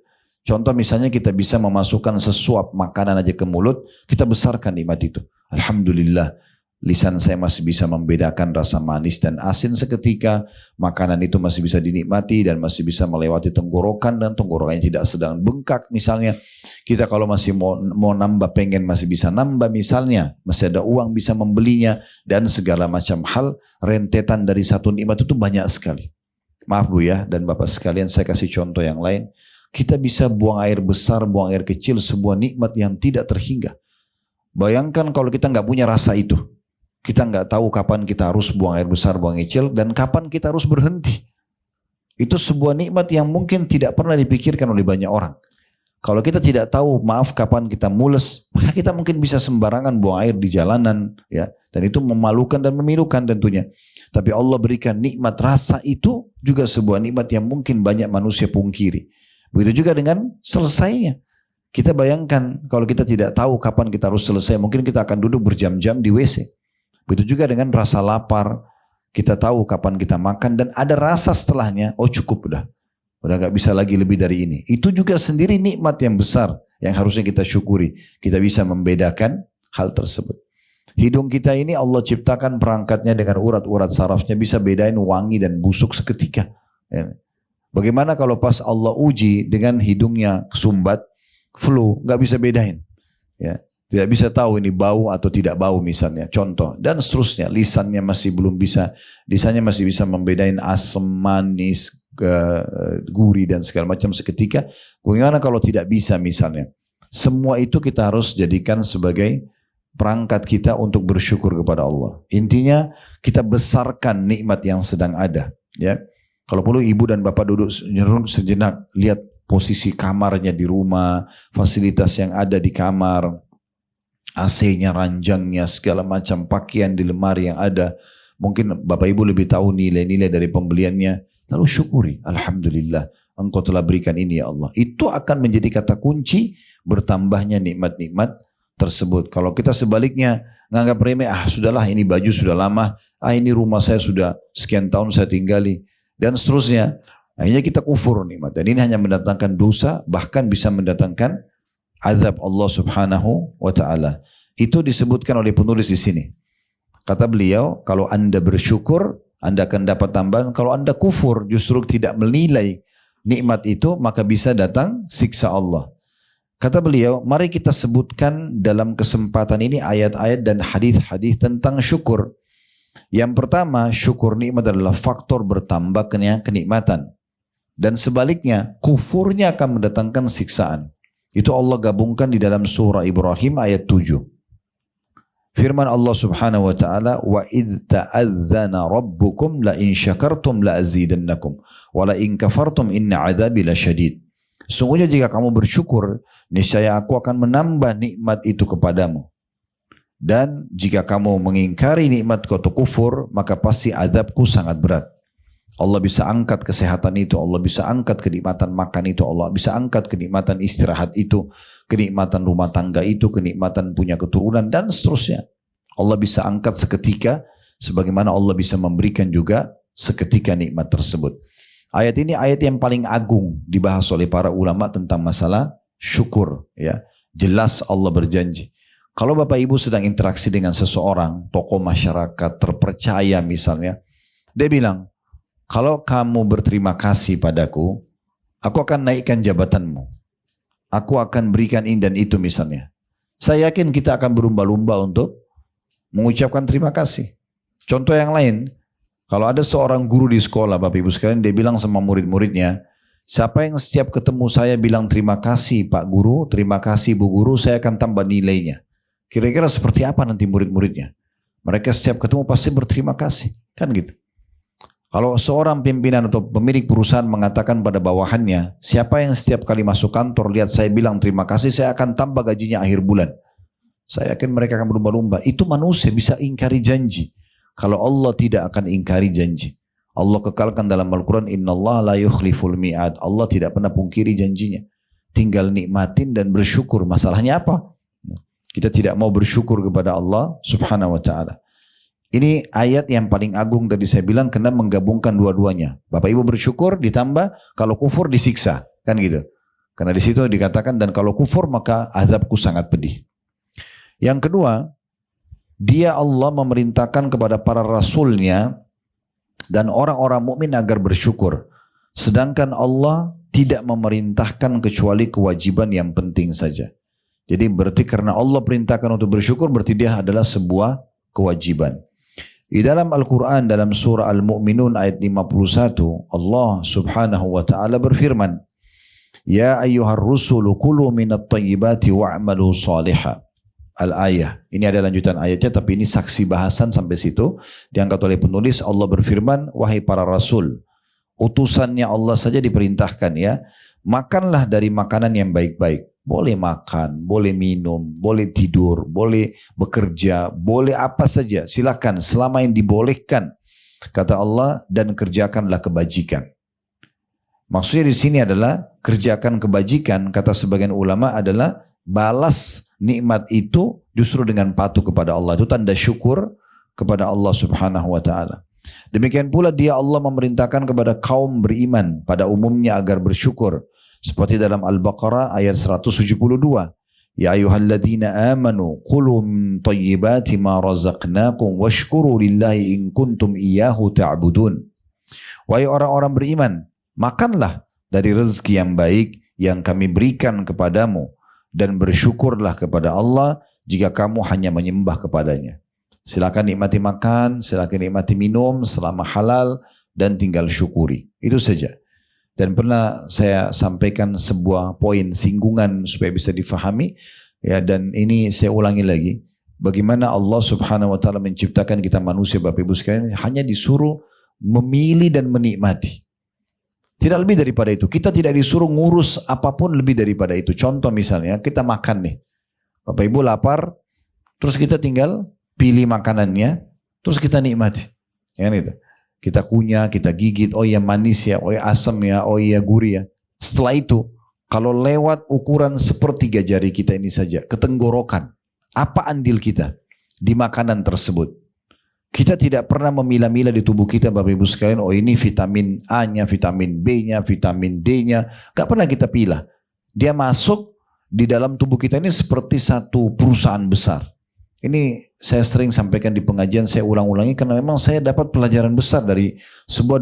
Contoh misalnya kita bisa memasukkan sesuap makanan aja ke mulut, kita besarkan nikmat itu. Alhamdulillah, lisan saya masih bisa membedakan rasa manis dan asin seketika. Makanan itu masih bisa dinikmati dan masih bisa melewati tenggorokan dan tenggorokannya tidak sedang bengkak misalnya. Kita kalau masih mau nambah pengen masih bisa nambah misalnya. Masih ada uang bisa membelinya dan segala macam hal. Rentetan dari satu nikmat itu banyak sekali. Maaf Bu ya dan Bapak sekalian, saya kasih contoh yang lain. Kita bisa buang air besar, buang air kecil, sebuah nikmat yang tidak terhingga. Bayangkan kalau kita nggak punya rasa itu. Kita nggak tahu kapan kita harus buang air besar, buang air kecil, dan kapan kita harus berhenti. Itu sebuah nikmat yang mungkin tidak pernah dipikirkan oleh banyak orang. Kalau kita tidak tahu, maaf, kapan kita mules, maka kita mungkin bisa sembarangan buang air di jalanan, ya. Dan itu memalukan dan memilukan tentunya. Tapi Allah berikan nikmat rasa itu juga sebuah nikmat yang mungkin banyak manusia pungkiri. Begitu juga dengan selesainya. Kita bayangkan kalau kita tidak tahu kapan kita harus selesai, mungkin kita akan duduk berjam-jam di WC. Begitu juga dengan rasa lapar, kita tahu kapan kita makan dan ada rasa setelahnya, oh cukup udah gak bisa lagi lebih dari ini. Itu juga sendiri nikmat yang besar yang harusnya kita syukuri. Kita bisa membedakan hal tersebut. Hidung kita ini Allah ciptakan perangkatnya dengan urat-urat sarafnya bisa bedain wangi dan busuk seketika. Bagaimana kalau pas Allah uji dengan hidungnya sumbat, flu, gak bisa bedain. Ya. Tidak bisa tahu ini bau atau tidak bau misalnya. Contoh. Dan seterusnya. Lisannya masih belum bisa. Lisannya masih bisa membedain asam, manis, gurih dan segala macam seketika. Bagaimana kalau tidak bisa misalnya. Semua itu kita harus jadikan sebagai perangkat kita untuk bersyukur kepada Allah. Intinya kita besarkan nikmat yang sedang ada. Ya. Kalau perlu ibu dan bapak duduk sejenak. Lihat posisi kamarnya di rumah. Fasilitas yang ada di kamar. AC-nya, ranjangnya, segala macam pakaian di lemari yang ada. Mungkin Bapak Ibu lebih tahu nilai-nilai dari pembeliannya. Lalu syukuri. Alhamdulillah. Engkau telah berikan ini ya Allah. Itu akan menjadi kata kunci bertambahnya nikmat-nikmat tersebut. Kalau kita sebaliknya nganggap remeh, sudahlah ini baju sudah lama. Ini rumah saya sudah sekian tahun saya tinggali. Dan seterusnya. Akhirnya kita kufur nikmat. Dan ini hanya mendatangkan dosa. Bahkan bisa mendatangkan azab Allah subhanahu wa ta'ala. Itu disebutkan oleh penulis di sini. Kata beliau, kalau anda bersyukur, anda akan dapat tambahan. Kalau anda kufur, justru tidak menilai nikmat itu, maka bisa datang siksa Allah. Kata beliau, mari kita sebutkan dalam kesempatan ini ayat-ayat dan hadis-hadis tentang syukur. Yang pertama, syukur nikmat adalah faktor bertambahnya kenikmatan. Dan sebaliknya, kufurnya akan mendatangkan siksaan. Itu Allah gabungkan di dalam surah Ibrahim ayat 7. Firman Allah subhanahu wa ta'ala, وَإِذْ تَأَذَّنَ رَبُّكُمْ لَإِنْ شَكَرْتُمْ لَأَزِيدَنَّكُمْ وَلَإِنْ كَفَرْتُمْ إِنَّ عَذَابِ لَشَدِيدٌ. Sungguhnya jika kamu bersyukur, niscaya aku akan menambah nikmat itu kepadamu. Dan jika kamu mengingkari nikmatku atau kufur, maka pasti azabku sangat berat. Allah bisa angkat kesehatan itu, Allah bisa angkat kenikmatan makan itu, Allah bisa angkat kenikmatan istirahat itu, kenikmatan rumah tangga itu, kenikmatan punya keturunan dan seterusnya. Allah bisa angkat seketika, sebagaimana Allah bisa memberikan juga seketika nikmat tersebut. Ayat ini ayat yang paling agung dibahas oleh para ulama tentang masalah syukur. Ya, jelas Allah berjanji. Kalau Bapak Ibu sedang interaksi dengan seseorang, tokoh masyarakat terpercaya misalnya, dia bilang, kalau kamu berterima kasih padaku, aku akan naikkan jabatanmu. Aku akan berikan ini dan itu misalnya. Saya yakin kita akan berlumba-lumba untuk mengucapkan terima kasih. Contoh yang lain, kalau ada seorang guru di sekolah, Bapak Ibu sekalian, dia bilang sama murid-muridnya, siapa yang setiap ketemu saya bilang terima kasih Pak Guru, terima kasih Bu Guru, saya akan tambah nilainya. Kira-kira seperti apa nanti murid-muridnya? Mereka setiap ketemu pasti berterima kasih. Kan gitu. Kalau seorang pimpinan atau pemilik perusahaan mengatakan pada bawahannya, siapa yang setiap kali masuk kantor lihat saya bilang terima kasih, saya akan tambah gajinya akhir bulan. Saya yakin mereka akan berlumba-lumba. Itu manusia bisa ingkari janji. Kalau Allah tidak akan ingkari janji. Allah kekalkan dalam Al-Quran, innallaha la yukhliful mi'ad. Allah tidak pernah pungkiri janjinya. Tinggal nikmatin dan bersyukur. Masalahnya apa? Kita tidak mau bersyukur kepada Allah subhanahu wa ta'ala. Ini ayat yang paling agung tadi saya bilang karena menggabungkan dua-duanya. Bapak Ibu bersyukur ditambah kalau kufur disiksa, kan gitu. Karena di situ dikatakan dan kalau kufur maka azabku sangat pedih. Yang kedua, dia Allah memerintahkan kepada para rasulnya dan orang-orang mukmin agar bersyukur. Sedangkan Allah tidak memerintahkan kecuali kewajiban yang penting saja. Jadi berarti karena Allah perintahkan untuk bersyukur berarti dia adalah sebuah kewajiban. Di dalam Al-Quran dalam surah Al-Mu'minun ayat 51 Allah subhanahu wa ta'ala berfirman, Ya ayyuhar rusulu kulu minat tayyibati wa'amalu salihah. Al-ayah. Ini ada lanjutan ayatnya tapi ini saksi bahasan sampai situ. Diangkat oleh penulis, Allah berfirman, wahai para rasul, utusannya Allah saja diperintahkan ya, makanlah dari makanan yang baik-baik. Boleh makan, boleh minum, boleh tidur, boleh bekerja, boleh apa saja. Silakan selama yang dibolehkan. Kata Allah, dan kerjakanlah kebajikan. Maksudnya di sini adalah kerjakan kebajikan, kata sebagian ulama adalah balas nikmat itu justru dengan patuh kepada Allah. Itu tanda syukur kepada Allah subhanahu wa ta'ala. Demikian pula dia Allah memerintahkan kepada kaum beriman pada umumnya agar bersyukur. Seperti dalam Al-Baqarah ayat 172. Ya ayyuhalladzina amanu qulu min tayyibati ma razaqnakum washkuru lillahi in kuntum iyyahu ta'budun. Wahai orang-orang beriman, makanlah dari rezeki yang baik yang kami berikan kepadamu dan bersyukurlah kepada Allah jika kamu hanya menyembah kepadanya. Silakan nikmati makan, silakan nikmati minum selama halal dan tinggal syukuri. Itu saja. Dan pernah saya sampaikan sebuah poin singgungan supaya bisa difahami ya, dan ini saya ulangi lagi. Bagaimana Allah subhanahu wa ta'ala menciptakan kita manusia Bapak Ibu sekalian hanya disuruh memilih dan menikmati. Tidak lebih daripada itu. Kita tidak disuruh ngurus apapun lebih daripada itu. Contoh misalnya kita makan nih. Bapak Ibu lapar, terus kita tinggal pilih makanannya, terus kita nikmati. Ya, itu. Kita kunyah, kita gigit, oh iya manis ya, oh iya asam ya, oh iya gurih ya. Setelah itu, kalau lewat ukuran sepertiga jari kita ini saja, ke tenggorokan, apa andil kita di makanan tersebut? Kita tidak pernah memilah-milah di tubuh kita Bapak Ibu sekalian, oh ini vitamin A-nya, vitamin B-nya, vitamin D-nya, gak pernah kita pilah. Dia masuk di dalam tubuh kita ini seperti satu perusahaan besar. Ini saya sering sampaikan di pengajian, saya ulang-ulangi karena memang saya dapat pelajaran besar dari sebuah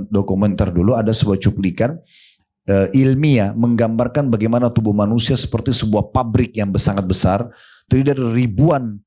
dokumenter dulu, ada sebuah cuplikan ilmiah menggambarkan bagaimana tubuh manusia seperti sebuah pabrik yang sangat besar, terdiri dari ribuan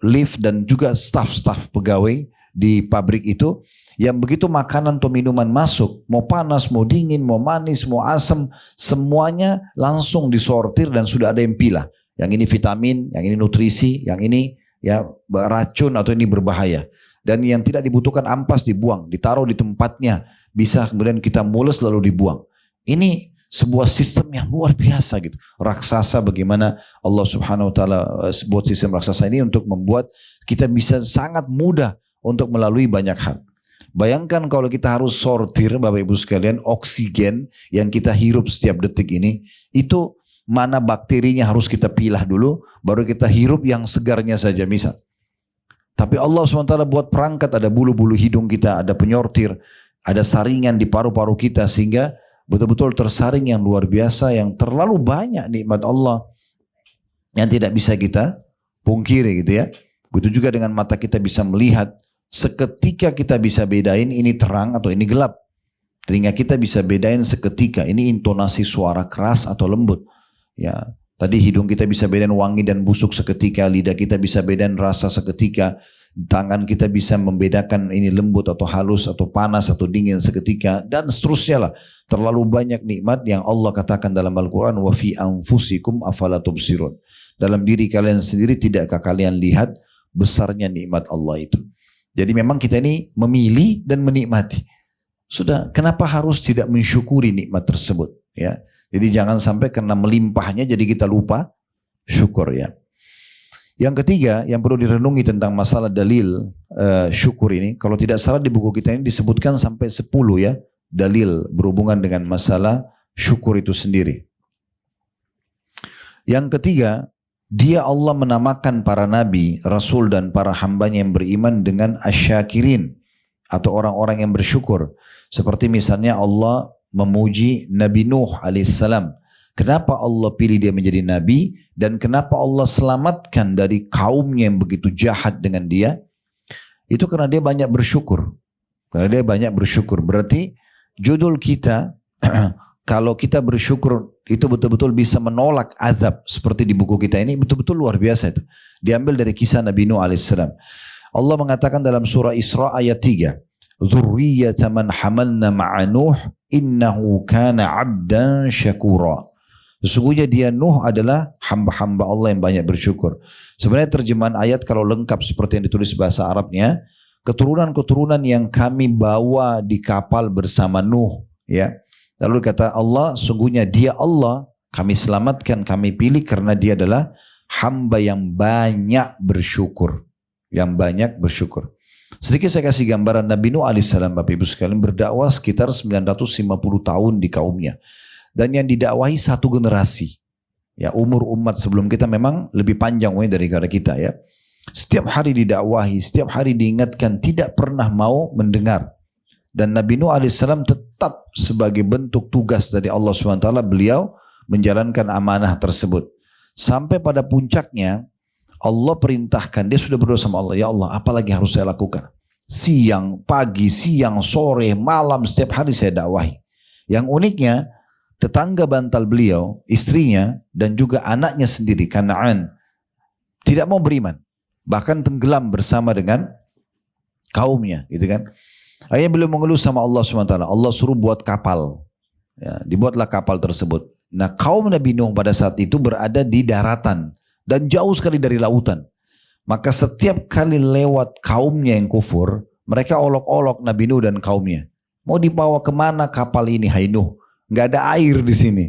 lift dan juga staf-staf pegawai di pabrik itu, yang begitu makanan atau minuman masuk, mau panas, mau dingin, mau manis, mau asam, semuanya langsung disortir dan sudah ada yang pilah. Yang ini vitamin, yang ini nutrisi, yang ini ya racun atau ini berbahaya. Dan yang tidak dibutuhkan ampas dibuang, ditaruh di tempatnya, bisa kemudian kita mules lalu dibuang. Ini sebuah sistem yang luar biasa gitu. Raksasa bagaimana Allah subhanahu wa ta'ala buat sistem raksasa ini untuk membuat kita bisa sangat mudah untuk melalui banyak hal. Bayangkan kalau kita harus sortir Bapak Ibu sekalian, oksigen yang kita hirup setiap detik ini, itu mana bakterinya harus kita pilah dulu, baru kita hirup yang segarnya saja misal. Tapi Allah SWT buat perangkat, ada bulu-bulu hidung kita, ada penyortir, ada saringan di paru-paru kita, sehingga betul-betul tersaring yang luar biasa, yang terlalu banyak nikmat Allah yang tidak bisa kita pungkiri gitu ya. Begitu juga dengan mata kita bisa melihat, seketika kita bisa bedain ini terang atau ini gelap. Telinga kita bisa bedain seketika, ini intonasi suara keras atau lembut. Ya, tadi hidung kita bisa bedain wangi dan busuk seketika, lidah kita bisa bedain rasa seketika, tangan kita bisa membedakan ini lembut atau halus atau panas atau dingin seketika, dan seterusnya lah. Terlalu banyak nikmat yang Allah katakan dalam Al-Quran, wa fi anfusikum afala tubsirun. Dalam diri kalian sendiri tidakkah kalian lihat besarnya nikmat Allah itu. Jadi memang kita ini memilih dan menikmati. Sudah, kenapa harus tidak mensyukuri nikmat tersebut ya? Jadi jangan sampai karena melimpahnya jadi kita lupa syukur ya. Yang ketiga yang perlu direnungi tentang masalah dalil syukur ini. Kalau tidak salah di buku kita ini disebutkan sampai 10 ya. Dalil berhubungan dengan masalah syukur itu sendiri. Yang ketiga, Dia Allah menamakan para nabi, rasul dan para hambanya yang beriman dengan asyakirin atau orang-orang yang bersyukur. Seperti misalnya Allah memuji Nabi Nuh alaihissalam. Kenapa Allah pilih dia menjadi nabi dan kenapa Allah selamatkan dari kaumnya yang begitu jahat dengan dia? Itu karena dia banyak bersyukur. Karena dia banyak bersyukur. Berarti judul kita kalau kita bersyukur itu betul-betul bisa menolak azab seperti di buku kita ini betul-betul luar biasa itu. Diambil dari kisah Nabi Nuh alaihissalam. Allah mengatakan dalam surah Isra ayat 3, "Dzurriyyata man hamalna ma'a Nuh innahu kana 'abdan syakura." Sesungguhnya dia Nuh adalah hamba-hamba Allah yang banyak bersyukur. Sebenarnya terjemahan ayat kalau lengkap seperti yang ditulis bahasa Arabnya, keturunan-keturunan yang kami bawa di kapal bersama Nuh, ya. Lalu kata Allah, sungguhnya dia Allah, kami selamatkan, kami pilih karena dia adalah hamba yang banyak bersyukur. Yang banyak bersyukur. Sedikit saya kasih gambaran Nabi Nuh alaihissalam, Bapak Ibu sekalian, berdakwah sekitar 950 tahun di kaumnya. Dan yang didakwahi satu generasi. Ya, umur umat sebelum kita memang lebih panjang daripada kita ya. Setiap hari didakwahi, setiap hari diingatkan, tidak pernah mau mendengar. Dan Nabi Nuh alaihissalam tetap sebagai bentuk tugas dari Allah SWT, beliau menjalankan amanah tersebut. Sampai pada puncaknya, Allah perintahkan, dia sudah berdoa sama Allah, ya Allah apalagi harus saya lakukan? Siang, pagi, siang, sore, malam, setiap hari saya dakwahi. Yang uniknya, tetangga bantal beliau, istrinya, dan juga anaknya sendiri, Kanaan, tidak mau beriman. Bahkan tenggelam bersama dengan kaumnya, gitu kan. Akhirnya beliau mengeluh sama Allah SWT. Allah suruh buat kapal. Ya, dibuatlah kapal tersebut. Nah, kaum Nabi Nuh pada saat itu berada di daratan dan jauh sekali dari lautan. Maka setiap kali lewat kaumnya yang kufur, mereka olok-olok Nabi Nuh dan kaumnya. Mau dibawa kemana kapal ini, hai Nuh? Nggak ada air di sini.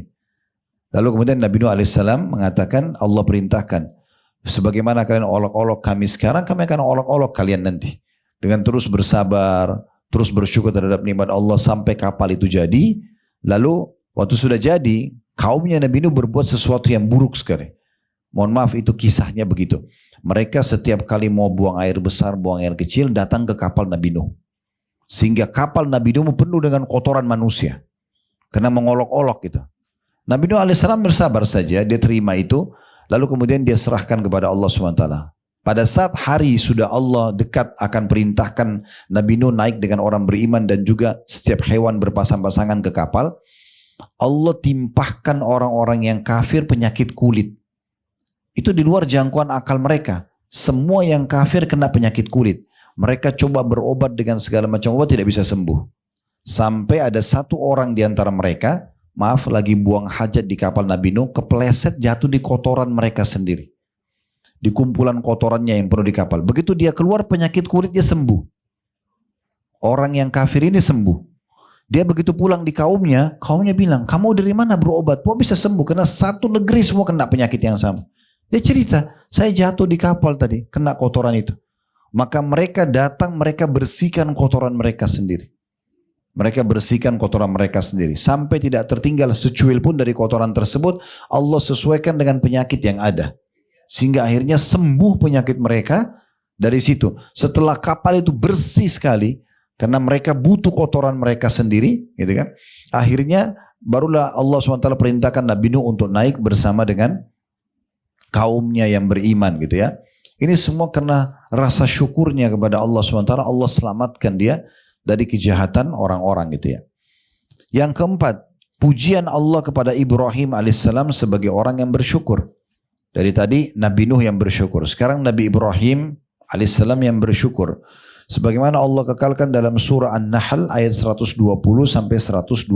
Lalu kemudian Nabi Nuh alaihissalam mengatakan, Allah perintahkan, sebagaimana kalian olok-olok kami sekarang, kami akan olok-olok kalian nanti. Dengan terus bersabar, terus bersyukur terhadap nikmat Allah sampai kapal itu jadi. Lalu waktu sudah jadi, kaumnya Nabi Nuh berbuat sesuatu yang buruk sekali. Mohon maaf, itu kisahnya begitu. Mereka setiap kali mau buang air besar, buang air kecil, datang ke kapal Nabi Nuh. Sehingga kapal Nabi Nuh penuh dengan kotoran manusia. Karena mengolok-olok gitu. Nabi Nuh alaihissalam bersabar saja, dia terima itu. Lalu kemudian dia serahkan kepada Allah SWT. Pada saat hari sudah Allah dekat akan perintahkan Nabi Nuh naik dengan orang beriman dan juga setiap hewan berpasang-pasangan ke kapal. Allah timpahkan orang-orang yang kafir penyakit kulit. Itu di luar jangkauan akal mereka. Semua yang kafir kena penyakit kulit. Mereka coba berobat dengan segala macam obat, tidak bisa sembuh. Sampai ada satu orang di antara mereka, maaf, lagi buang hajat di kapal Nabi Nuh, kepleset jatuh di kotoran mereka sendiri. Di kumpulan kotorannya yang penuh di kapal. Begitu dia keluar, penyakit kulitnya sembuh. Orang yang kafir ini sembuh. Dia begitu pulang di kaumnya bilang, kamu dari mana berobat? Kok bisa sembuh? Karena satu negeri semua kena penyakit yang sama. Dia cerita, saya jatuh di kapal tadi, kena kotoran itu. Maka mereka datang, mereka bersihkan kotoran mereka sendiri. Mereka bersihkan kotoran mereka sendiri. Sampai tidak tertinggal secuil pun dari kotoran tersebut, Allah sesuaikan dengan penyakit yang ada. Sehingga akhirnya sembuh penyakit mereka dari situ. Setelah kapal itu bersih sekali, karena mereka butuh kotoran mereka sendiri, gitu kan. Akhirnya barulah Allah SWT perintahkan Nabi Nuh untuk naik bersama dengan kaumnya yang beriman, gitu ya. Ini semua karena rasa syukurnya kepada Allah SWT, Allah selamatkan dia dari kejahatan orang-orang, gitu ya. Yang keempat, pujian Allah kepada Ibrahim alaihissalam sebagai orang yang bersyukur. Dari tadi Nabi Nuh yang bersyukur. Sekarang Nabi Ibrahim alaihissalam yang bersyukur. Sebagaimana Allah kekalkan dalam surah An-Nahl ayat 120 sampai 121.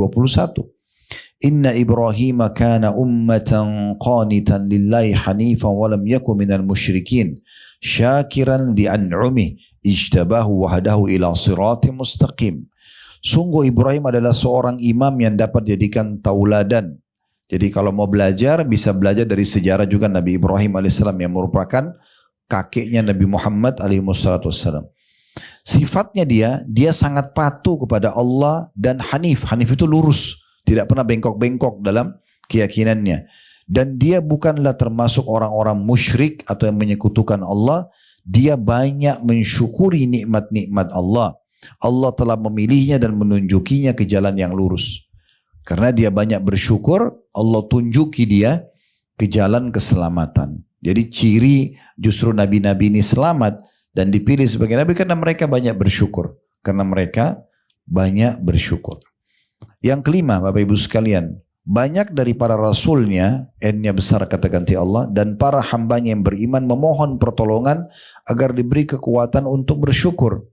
Inna Ibrahim kana ummatan qanitan lillahi hanifan wa lam yakun minal musyrikin. Syakiran li an'umih ijtabahu wa hadahu ila siratim mustaqim. Sungguh Ibrahim adalah seorang imam yang dapat dijadikan tauladan. Jadi kalau mau belajar, bisa belajar dari sejarah juga Nabi Ibrahim alaihissalam yang merupakan kakeknya Nabi Muhammad alaihissalam. Sifatnya dia sangat patuh kepada Allah dan hanif. Hanif itu lurus, tidak pernah bengkok-bengkok dalam keyakinannya. Dan dia bukanlah termasuk orang-orang musyrik atau yang menyekutukan Allah. Dia banyak mensyukuri nikmat-nikmat Allah. Allah telah memilihnya dan menunjukinya ke jalan yang lurus. Karena dia banyak bersyukur, Allah tunjuki dia ke jalan keselamatan. Jadi ciri justru nabi-nabi ini selamat dan dipilih sebagai nabi karena mereka banyak bersyukur. Karena mereka banyak bersyukur. Yang kelima, Bapak Ibu sekalian, banyak dari para rasulnya, N-nya besar kata ganti Allah, dan para hambanya yang beriman memohon pertolongan agar diberi kekuatan untuk bersyukur.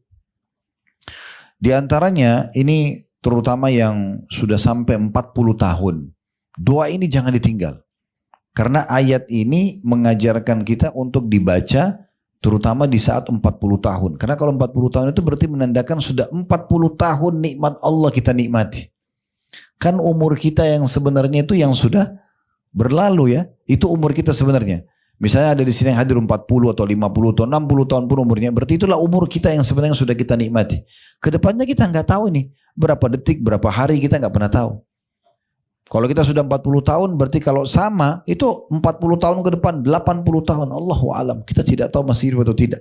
Di antaranya ini terutama yang sudah sampai 40 tahun. Doa ini jangan ditinggal. Karena ayat ini mengajarkan kita untuk dibaca terutama di saat 40 tahun. Karena kalau 40 tahun itu berarti menandakan sudah 40 tahun nikmat Allah kita nikmati. Kan umur kita yang sebenarnya itu yang sudah berlalu ya. Itu umur kita sebenarnya. Misalnya ada di sini yang hadir 40 atau 50 atau 60 tahun pun umurnya. Berarti itulah umur kita yang sebenarnya sudah kita nikmati. Kedepannya kita nggak tahu nih. Berapa detik, berapa hari kita nggak pernah tahu. Kalau kita sudah 40 tahun berarti kalau sama itu 40 tahun ke depan 80 tahun. Allahu a'lam. Kita tidak tahu masih hidup atau tidak.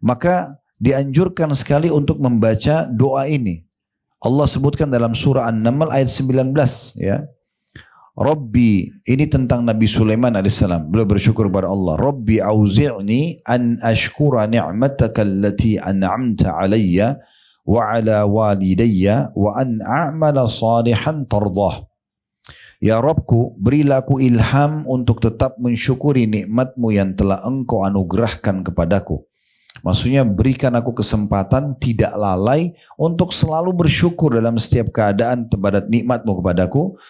Maka dianjurkan sekali untuk membaca doa ini. Allah sebutkan dalam surah An-Naml ayat 19 ya. Rabbi, ini tentang Nabi Sulaiman alaihissalam. Beliau bersyukur kepada Allah. Rabbi auzi'ni an ashkura ni'mataka allati an'amta alayya wa ala walidayya wa an a'mala salihan tardah. Ya Rabbku, berilah aku ilham untuk tetap mensyukuri nikmatmu yang telah engkau anugerahkan kepadaku. Maksudnya berikan aku kesempatan tidak lalai untuk selalu bersyukur dalam setiap keadaan terhadap nikmatmu kepadaku.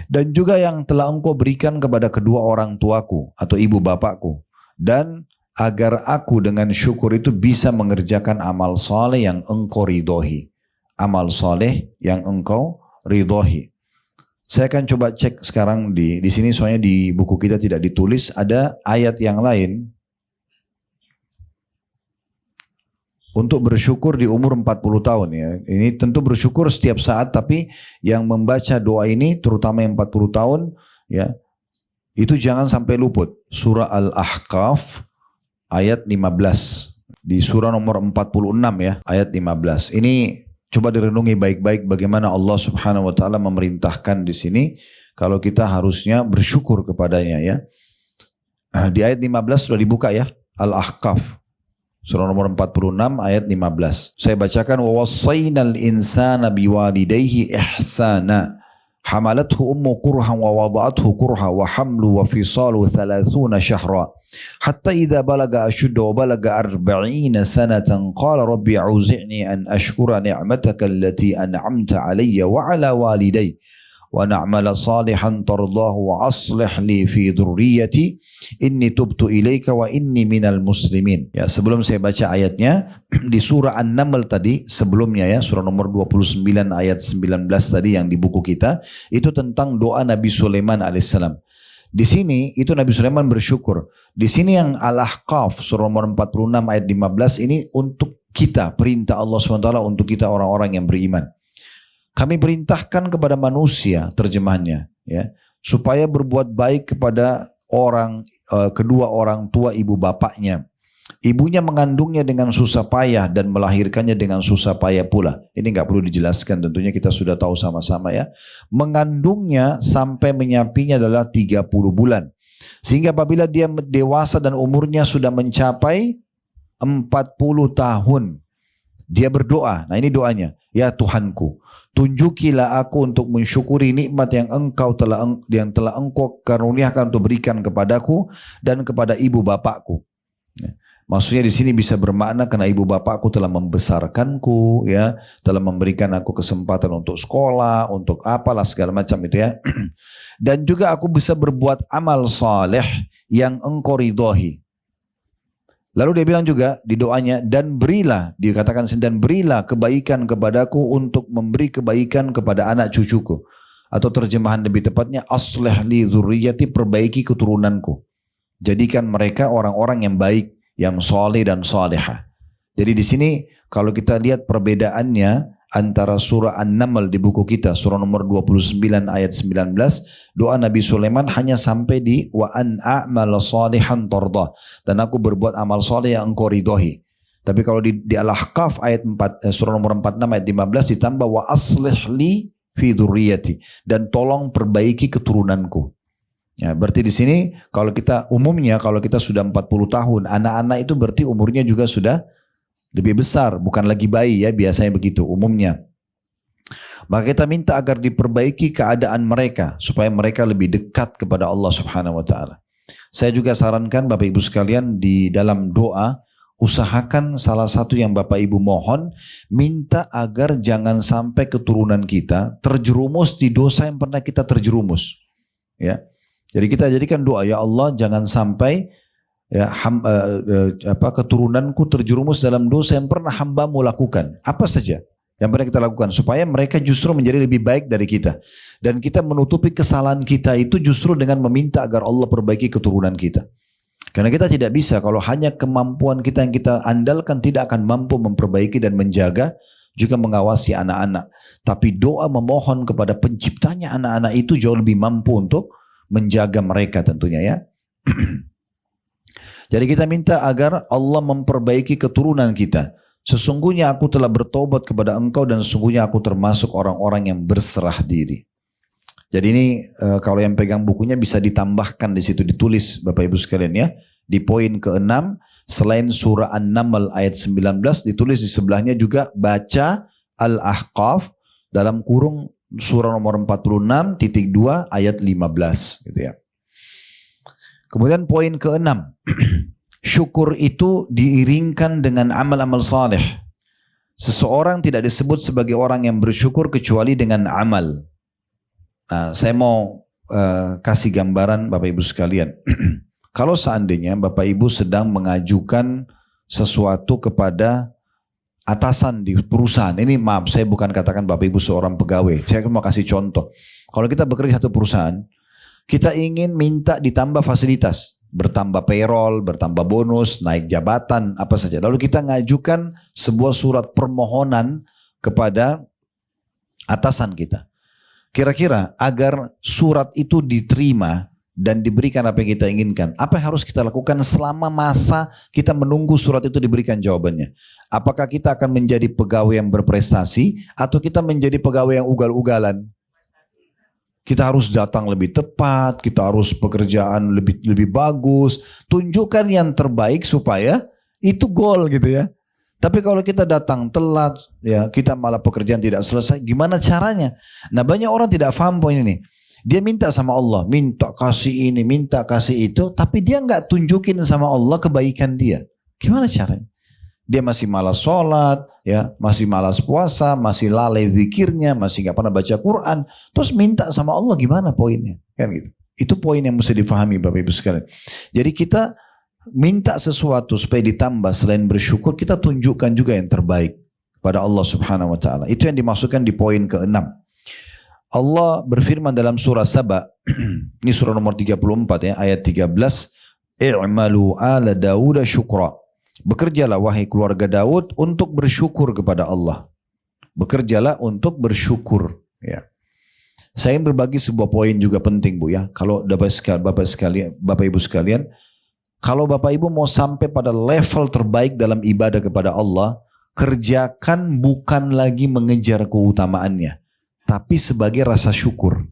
Dan juga yang telah engkau berikan kepada kedua orang tuaku atau ibu bapakku. Dan agar aku dengan syukur itu bisa mengerjakan amal saleh yang engkau ridhoi. Amal saleh yang engkau ridhoi. Saya akan coba cek sekarang di sini soalnya di buku kita tidak ditulis ada ayat yang lain. Untuk bersyukur di umur 40 tahun ya. Ini tentu bersyukur setiap saat tapi yang membaca doa ini terutama yang 40 tahun ya. Itu jangan sampai luput. Surah Al-Ahqaf ayat 15. Di surah nomor 46 ya, ayat 15. Ini coba direnungi baik-baik bagaimana Allah Subhanahu wa taala memerintahkan di sini kalau kita harusnya bersyukur kepadanya ya. Di ayat 15 sudah dibuka ya, Al-Ahqaf. Surah nomor 46 ayat 15. Saya bacakan wa wassaynal insana biwalidayhi ihsana. Hamalathu ummu kurhan wa wada'athu kurha wa hamlu wa fisalu 30 syahra. Hatta idza balaga ashudda wa balaga 40 sanatan qala rabbi auzi'ni an ashkura ni'mataka allati an'amta alayya wa ala walidayya wa na'mala salihan tardahu wa aslih li fi dhurriyyati inni tubtu ilaika wa inni minal muslimin. Ya, sebelum saya baca ayatnya di surah An-Naml tadi sebelumnya ya, surah nomor 29 ayat 19 tadi yang di buku kita itu tentang doa Nabi Sulaiman alaihissalam. Di sini itu Nabi Sulaiman bersyukur. Di sini yang Al-Ahqaf surah nomor 46 ayat 15 ini untuk kita, perintah Allah SWT untuk kita orang-orang yang beriman. Kami perintahkan kepada manusia terjemahannya ya, supaya berbuat baik kepada kedua orang tua ibu bapaknya. Ibunya mengandungnya dengan susah payah dan melahirkannya dengan susah payah pula. Ini nggak perlu dijelaskan, tentunya kita sudah tahu sama-sama ya. Mengandungnya sampai menyapinya adalah 30 bulan. Sehingga apabila dia dewasa dan umurnya sudah mencapai 40 tahun, dia berdoa. Nah ini doanya, ya Tuhanku, tunjukilah aku untuk mensyukuri nikmat yang telah engkau karuniakan untuk berikan kepadaku dan kepada ibu bapakku. Maksudnya di sini bisa bermakna karena ibu bapakku telah membesarkanku, ya, telah memberikan aku kesempatan untuk sekolah, untuk apalah segala macam itu ya. Dan juga aku bisa berbuat amal saleh yang engkau ridhoi. Lalu dia bilang juga di doanya, dan berilah, dikatakan dan berilah kebaikan kepadaku untuk memberi kebaikan kepada anak cucuku. Atau terjemahan lebih tepatnya, aslih li dzurriyyati, perbaiki keturunanku. Jadikan mereka orang-orang yang baik, yang soleh dan soleha. Jadi di sini kalau kita lihat perbedaannya, antara surah An-Naml di buku kita, surah nomor 29 ayat 19, doa Nabi Sulaiman hanya sampai di wa an a'mala salihan tardah, dan aku berbuat amal soleh yang engkau ridhoi. Tapi kalau di Al-Ahqaf ayat 4, surah nomor 46 ayat 15 ditambah wa aslih li fi dzurriyyati, dan tolong perbaiki keturunanku. Ya, berarti di sini kalau kita umumnya kalau kita sudah 40 tahun, anak-anak itu berarti umurnya juga sudah lebih besar, bukan lagi bayi ya, biasanya begitu umumnya. Maka kita minta agar diperbaiki keadaan mereka supaya mereka lebih dekat kepada Allah Subhanahu wa taala. Saya juga sarankan Bapak Ibu sekalian di dalam doa usahakan salah satu yang Bapak Ibu mohon, minta agar jangan sampai keturunan kita terjerumus di dosa yang pernah kita terjerumus. Ya. Jadi kita jadikan doa, ya Allah jangan sampai ya, keturunanku terjerumus dalam dosa yang pernah hamba-Mu lakukan. Apa saja yang pernah kita lakukan, supaya mereka justru menjadi lebih baik dari kita. Dan kita menutupi kesalahan kita itu justru dengan meminta agar Allah perbaiki keturunan kita. Karena kita tidak bisa, kalau hanya kemampuan kita yang kita andalkan tidak akan mampu memperbaiki dan menjaga, juga mengawasi anak-anak. Tapi doa memohon kepada penciptanya anak-anak itu jauh lebih mampu untuk menjaga mereka tentunya ya. Jadi kita minta agar Allah memperbaiki keturunan kita. Sesungguhnya aku telah bertobat kepada Engkau dan sesungguhnya aku termasuk orang-orang yang berserah diri. Jadi ini kalau yang pegang bukunya bisa ditambahkan di situ, ditulis Bapak Ibu sekalian ya. Di poin ke-6 selain surah An-Naml ayat 19 ditulis di sebelahnya juga baca Al-Ahqaf dalam kurung surah nomor 46.2 ayat 15 gitu ya. Kemudian poin ke-6, syukur itu diiringkan dengan amal-amal saleh. Seseorang tidak disebut sebagai orang yang bersyukur kecuali dengan amal. Nah, saya mau kasih gambaran Bapak Ibu sekalian. Kalau seandainya Bapak Ibu sedang mengajukan sesuatu kepada atasan di perusahaan. Ini maaf, saya bukan katakan Bapak Ibu seorang pegawai. Saya mau kasih contoh. Kalau kita bekerja satu perusahaan, kita ingin minta ditambah fasilitas, bertambah payroll, bertambah bonus, naik jabatan, apa saja. Lalu kita ngajukan sebuah surat permohonan kepada atasan kita. Kira-kira agar surat itu diterima dan diberikan apa yang kita inginkan, apa yang harus kita lakukan selama masa kita menunggu surat itu diberikan jawabannya? Apakah kita akan menjadi pegawai yang berprestasi atau kita menjadi pegawai yang ugal-ugalan? Kita harus datang lebih tepat, kita harus pekerjaan lebih bagus, tunjukkan yang terbaik supaya itu goal gitu ya. Tapi kalau kita datang telat, ya kita malah pekerjaan tidak selesai, gimana caranya? Nah banyak orang tidak paham poin ini. Dia minta sama Allah, minta kasih ini, minta kasih itu, tapi dia nggak tunjukin sama Allah kebaikan dia. Gimana caranya? Dia masih malas sholat, ya, masih malas puasa, masih lalai zikirnya, masih nggak pernah baca Quran, terus minta sama Allah gimana poinnya? Kan gitu. Itu poin yang mesti difahami Bapak Ibu sekalian. Jadi kita minta sesuatu supaya ditambah, selain bersyukur kita tunjukkan juga yang terbaik pada Allah Subhanahu Wa Taala. Itu yang dimaksudkan di poin ke-6. Allah berfirman dalam surah Saba, ini surah nomor 34 ya, ayat 13, i'malu ala Dawud syukra. Bekerjalah wahai keluarga Daud untuk bersyukur kepada Allah. Bekerjalah untuk bersyukur ya. Saya ingin berbagi sebuah poin juga penting Bu ya. Kalau Bapak Ibu sekalian, kalau Bapak Ibu mau sampai pada level terbaik dalam ibadah kepada Allah, kerjakan bukan lagi mengejar keutamaannya, tapi sebagai rasa syukur.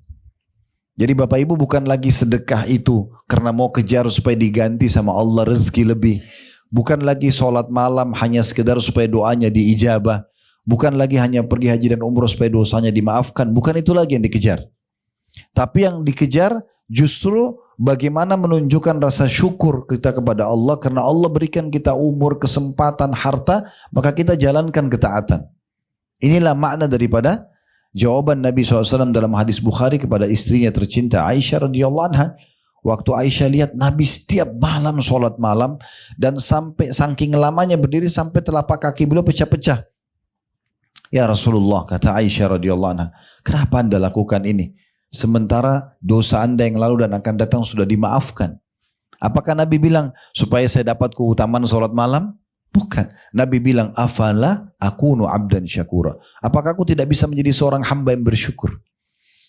Jadi Bapak Ibu bukan lagi sedekah itu karena mau kejar supaya diganti sama Allah rezeki lebih. Bukan lagi sholat malam hanya sekedar supaya doanya diijabah. Bukan lagi hanya pergi haji dan umroh supaya dosanya dimaafkan. Bukan itu lagi yang dikejar. Tapi yang dikejar justru bagaimana menunjukkan rasa syukur kita kepada Allah. Karena Allah berikan kita umur, kesempatan, harta. Maka kita jalankan ketaatan. Inilah makna daripada jawaban Nabi SAW dalam hadis Bukhari kepada istrinya tercinta Aisyah radhiyallahu anha. Waktu Aisyah lihat Nabi setiap malam sholat malam dan sampai saking lamanya berdiri sampai telapak kaki beliau pecah-pecah. Ya Rasulullah, kata Aisyah radhiyallahu anha, kenapa Anda lakukan ini? Sementara dosa Anda yang lalu dan akan datang sudah dimaafkan. Apakah Nabi bilang supaya saya dapat keutamaan sholat malam? Bukan. Nabi bilang, afala akunu abdan syakura. Apakah aku tidak bisa menjadi seorang hamba yang bersyukur?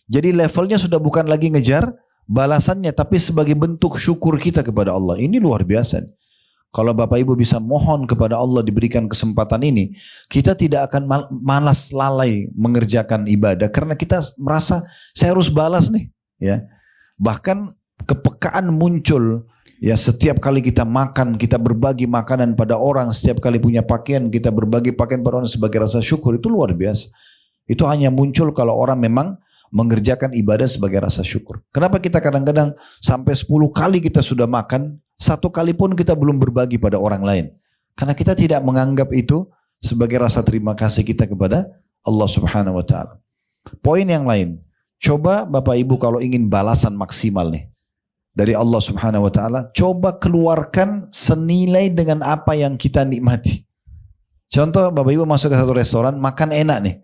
Jadi levelnya sudah bukan lagi ngejar balasannya, tapi sebagai bentuk syukur kita kepada Allah. Ini luar biasa. Kalau Bapak Ibu bisa mohon kepada Allah diberikan kesempatan ini, kita tidak akan malas lalai mengerjakan ibadah karena kita merasa saya harus balas nih, ya. Bahkan kepekaan muncul, ya, setiap kali kita makan, kita berbagi makanan pada orang, setiap kali punya pakaian, kita berbagi pakaian pada orang sebagai rasa syukur, itu luar biasa. Itu hanya muncul kalau orang memang mengerjakan ibadah sebagai rasa syukur. Kenapa kita kadang-kadang sampai 10 kali kita sudah makan, 1 kali pun kita belum berbagi pada orang lain? Karena kita tidak menganggap itu sebagai rasa terima kasih kita kepada Allah Subhanahu wa taala. Poin yang lain, coba Bapak Ibu kalau ingin balasan maksimal nih dari Allah Subhanahu wa taala, coba keluarkan senilai dengan apa yang kita nikmati. Contoh, Bapak Ibu masuk ke satu restoran, makan enak nih.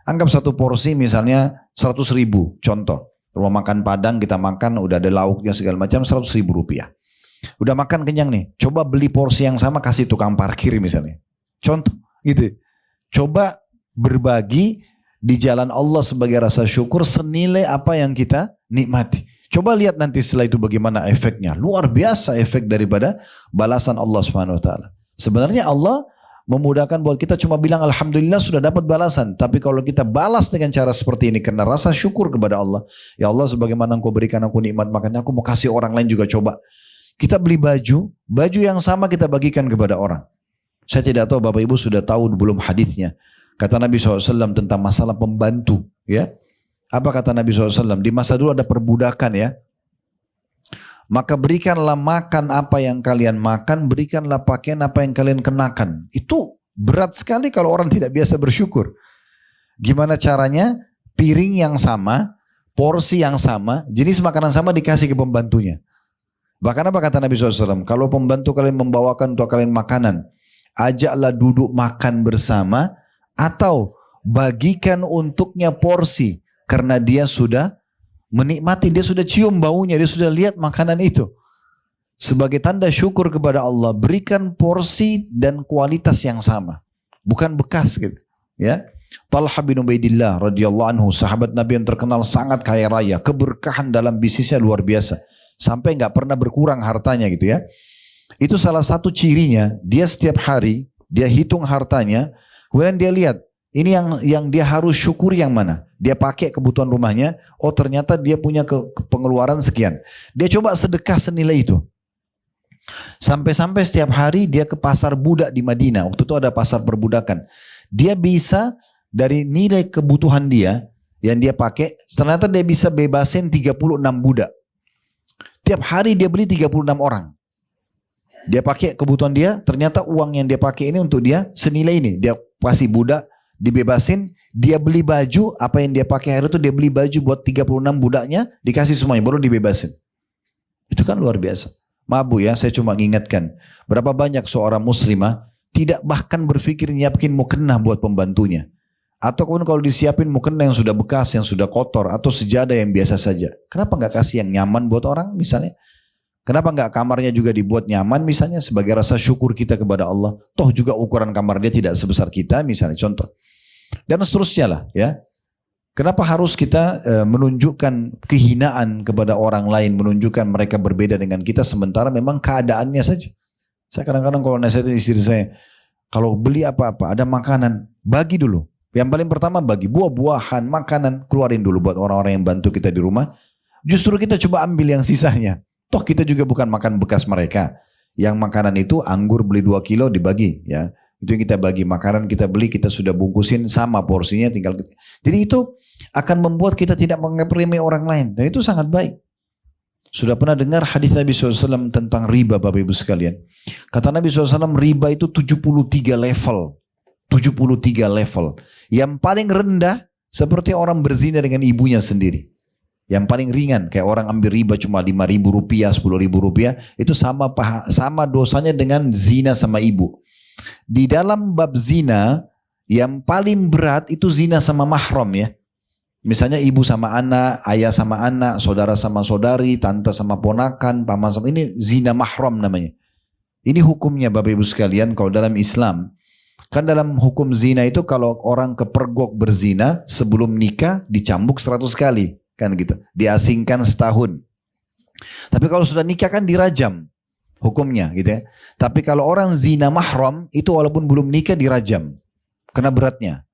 Anggap satu porsi misalnya 100.000, contoh. Rumah makan Padang kita makan, udah ada lauknya segala macam, 100.000 rupiah. Udah makan kenyang nih, coba beli porsi yang sama kasih tukang parkir misalnya. Contoh, gitu. Coba berbagi di jalan Allah sebagai rasa syukur senilai apa yang kita nikmati. Coba lihat nanti setelah itu bagaimana efeknya. Luar biasa efek daripada balasan Allah Subhanahu wa taala. Sebenarnya Allah memudahkan buat kita cuma bilang alhamdulillah sudah dapat balasan. Tapi kalau kita balas dengan cara seperti ini karena rasa syukur kepada Allah, ya Allah sebagaimana Engkau berikan aku nikmat makannya, aku mau kasih orang lain juga coba. Kita beli baju yang sama kita bagikan kepada orang. Saya tidak tahu Bapak Ibu sudah tahu belum hadisnya. Kata Nabi SAW tentang masalah pembantu, ya. Apa kata Nabi SAW? Di masa dulu ada perbudakan, ya. Maka berikanlah makan apa yang kalian makan, berikanlah pakaian apa yang kalian kenakan. Itu berat sekali kalau orang tidak biasa bersyukur. Gimana caranya? Piring yang sama, porsi yang sama, jenis makanan sama dikasih ke pembantunya. Bahkan apa kata Nabi SAW? Kalau pembantu kalian membawakan untuk kalian makanan, ajaklah duduk makan bersama atau bagikan untuknya porsi. Karena dia sudah menikmati, dia sudah cium baunya, dia sudah lihat makanan itu. Sebagai tanda syukur kepada Allah, berikan porsi dan kualitas yang sama. Bukan bekas gitu. Ya. Talha bin Ubaidillah radhiyallahu anhu, sahabat Nabi yang terkenal sangat kaya raya. Keberkahan dalam bisnisnya luar biasa. Sampai nggak pernah berkurang hartanya gitu ya. Itu salah satu cirinya, dia setiap hari, dia hitung hartanya, kemudian dia lihat, ini yang dia harus syukur yang mana? Dia pakai kebutuhan rumahnya, oh ternyata dia punya pengeluaran sekian. Dia coba sedekah senilai itu. Sampai-sampai setiap hari dia ke pasar budak di Madinah, waktu itu ada pasar perbudakan. Dia bisa dari nilai kebutuhan dia, yang dia pakai, ternyata dia bisa bebasin 36 budak. Tiap hari dia beli 36 orang. Dia pakai kebutuhan dia, ternyata uang yang dia pakai ini untuk dia senilai ini. Dia kasih budak, dibebasin, dia beli baju, apa yang dia pakai hari itu dia beli baju buat 36 budaknya, dikasih semuanya, baru dibebasin. Itu kan luar biasa. Maaf Bu ya, saya cuma mengingatkan, berapa banyak seorang muslimah tidak bahkan berpikir nyiapin mukena buat pembantunya. Ataupun kalau disiapin mukena yang sudah bekas, yang sudah kotor, atau sejadah yang biasa saja. Kenapa nggak kasih yang nyaman buat orang misalnya? Kenapa nggak kamarnya juga dibuat nyaman misalnya sebagai rasa syukur kita kepada Allah? Toh juga ukuran kamar dia tidak sebesar kita misalnya, contoh. Dan seterusnya lah ya. Kenapa harus kita menunjukkan kehinaan kepada orang lain, menunjukkan mereka berbeda dengan kita sementara memang keadaannya saja. Saya kadang-kadang kalau nasihatin istri saya, kalau beli apa-apa, ada makanan, bagi dulu. Yang paling pertama bagi buah-buahan, makanan, keluarin dulu buat orang-orang yang bantu kita di rumah. Justru kita coba ambil yang sisanya. Toh kita juga bukan makan bekas mereka. Yang makanan itu anggur beli 2 kilo dibagi ya. Itu yang kita bagi, makanan kita beli, kita sudah bungkusin sama porsinya tinggal. Jadi itu akan membuat kita tidak menganggap remeh orang lain. Dan itu sangat baik. Sudah pernah dengar hadis Nabi SAW tentang riba Bapak Ibu sekalian. Kata Nabi SAW riba itu 73 level. 73 level. Yang paling rendah seperti orang berzina dengan ibunya sendiri. Yang paling ringan kayak orang ambil riba cuma 5.000 rupiah, 10.000 rupiah. Itu sama dosanya dengan zina sama ibu. Di dalam bab zina yang paling berat itu zina sama mahram ya. Misalnya ibu sama anak, ayah sama anak, saudara sama saudari, tante sama ponakan, paman sama, ini zina mahram namanya. Ini hukumnya Bapak Ibu sekalian kalau dalam Islam. Kan dalam hukum zina itu kalau orang kepergok berzina sebelum nikah dicambuk 100 kali. Kan gitu. Diasingkan setahun. Tapi kalau sudah nikah kan dirajam hukumnya gitu ya. Tapi kalau orang zina mahram itu walaupun belum nikah dirajam. Kena beratnya.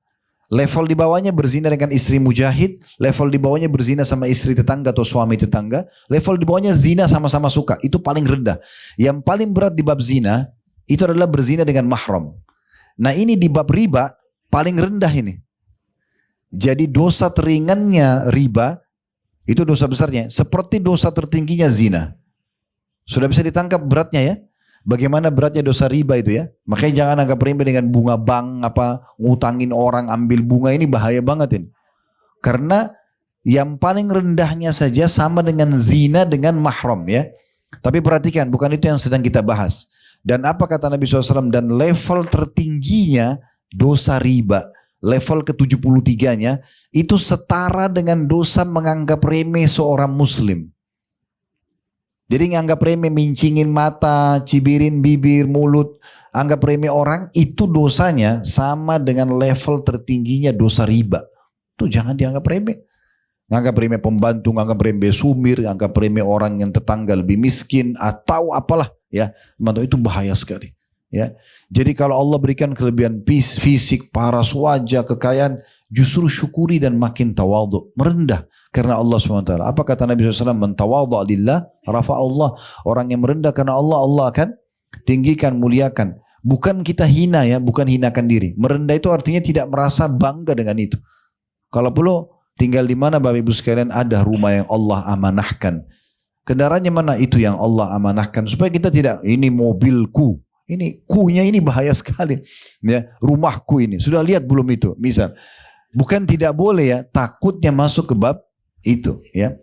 Level di bawahnya berzina dengan istri mujahid, level di bawahnya berzina sama istri tetangga atau suami tetangga, level di bawahnya zina sama-sama suka, itu paling rendah. Yang paling berat di bab zina, itu adalah berzina dengan mahram. Nah ini di bab riba, paling rendah ini. Jadi dosa teringannya riba, itu dosa besarnya, seperti dosa tertingginya zina. Sudah bisa ditangkap beratnya ya? Bagaimana beratnya dosa riba itu ya. Makanya jangan anggap remeh dengan bunga bank, ngutangin orang ambil bunga, ini bahaya banget ini. Karena yang paling rendahnya saja sama dengan zina dengan mahram ya. Tapi perhatikan, bukan itu yang sedang kita bahas. Dan apa kata Nabi SAW, dan level tertingginya dosa riba, level ke-73-nya, itu setara dengan dosa menganggap remeh seorang muslim. Jadi nganggap remeh mincingin mata, cibirin bibir, mulut, anggap remeh orang, itu dosanya sama dengan level tertingginya dosa riba. Tuh jangan dianggap remeh. Nganggap remeh pembantu, nganggap remeh sumir, nganggap remeh orang yang tetangga lebih miskin, atau apalah ya. Itu bahaya sekali. Ya. Jadi kalau Allah berikan kelebihan fisik, paras wajah, kekayaan, justru syukuri dan makin tawadhu, merendah karena Allah SWT. Apa kata Nabi SAW? Man tawadhu lillah rafa'allah. Orang yang merendah karena Allah, Allah akan tinggikan, muliakan. Bukan kita hina ya, bukan hinakan diri. Merendah itu artinya tidak merasa bangga dengan itu. Kalau perlu tinggal di mana Bapak Ibu sekalian, ada rumah yang Allah amanahkan. Kendaraannya mana? Itu yang Allah amanahkan. Supaya kita tidak, ini mobilku. Ini kunya ini bahaya sekali. Ya, rumahku ini. Sudah lihat belum itu? Misal. Bukan tidak boleh ya, takutnya masuk ke bab itu ya.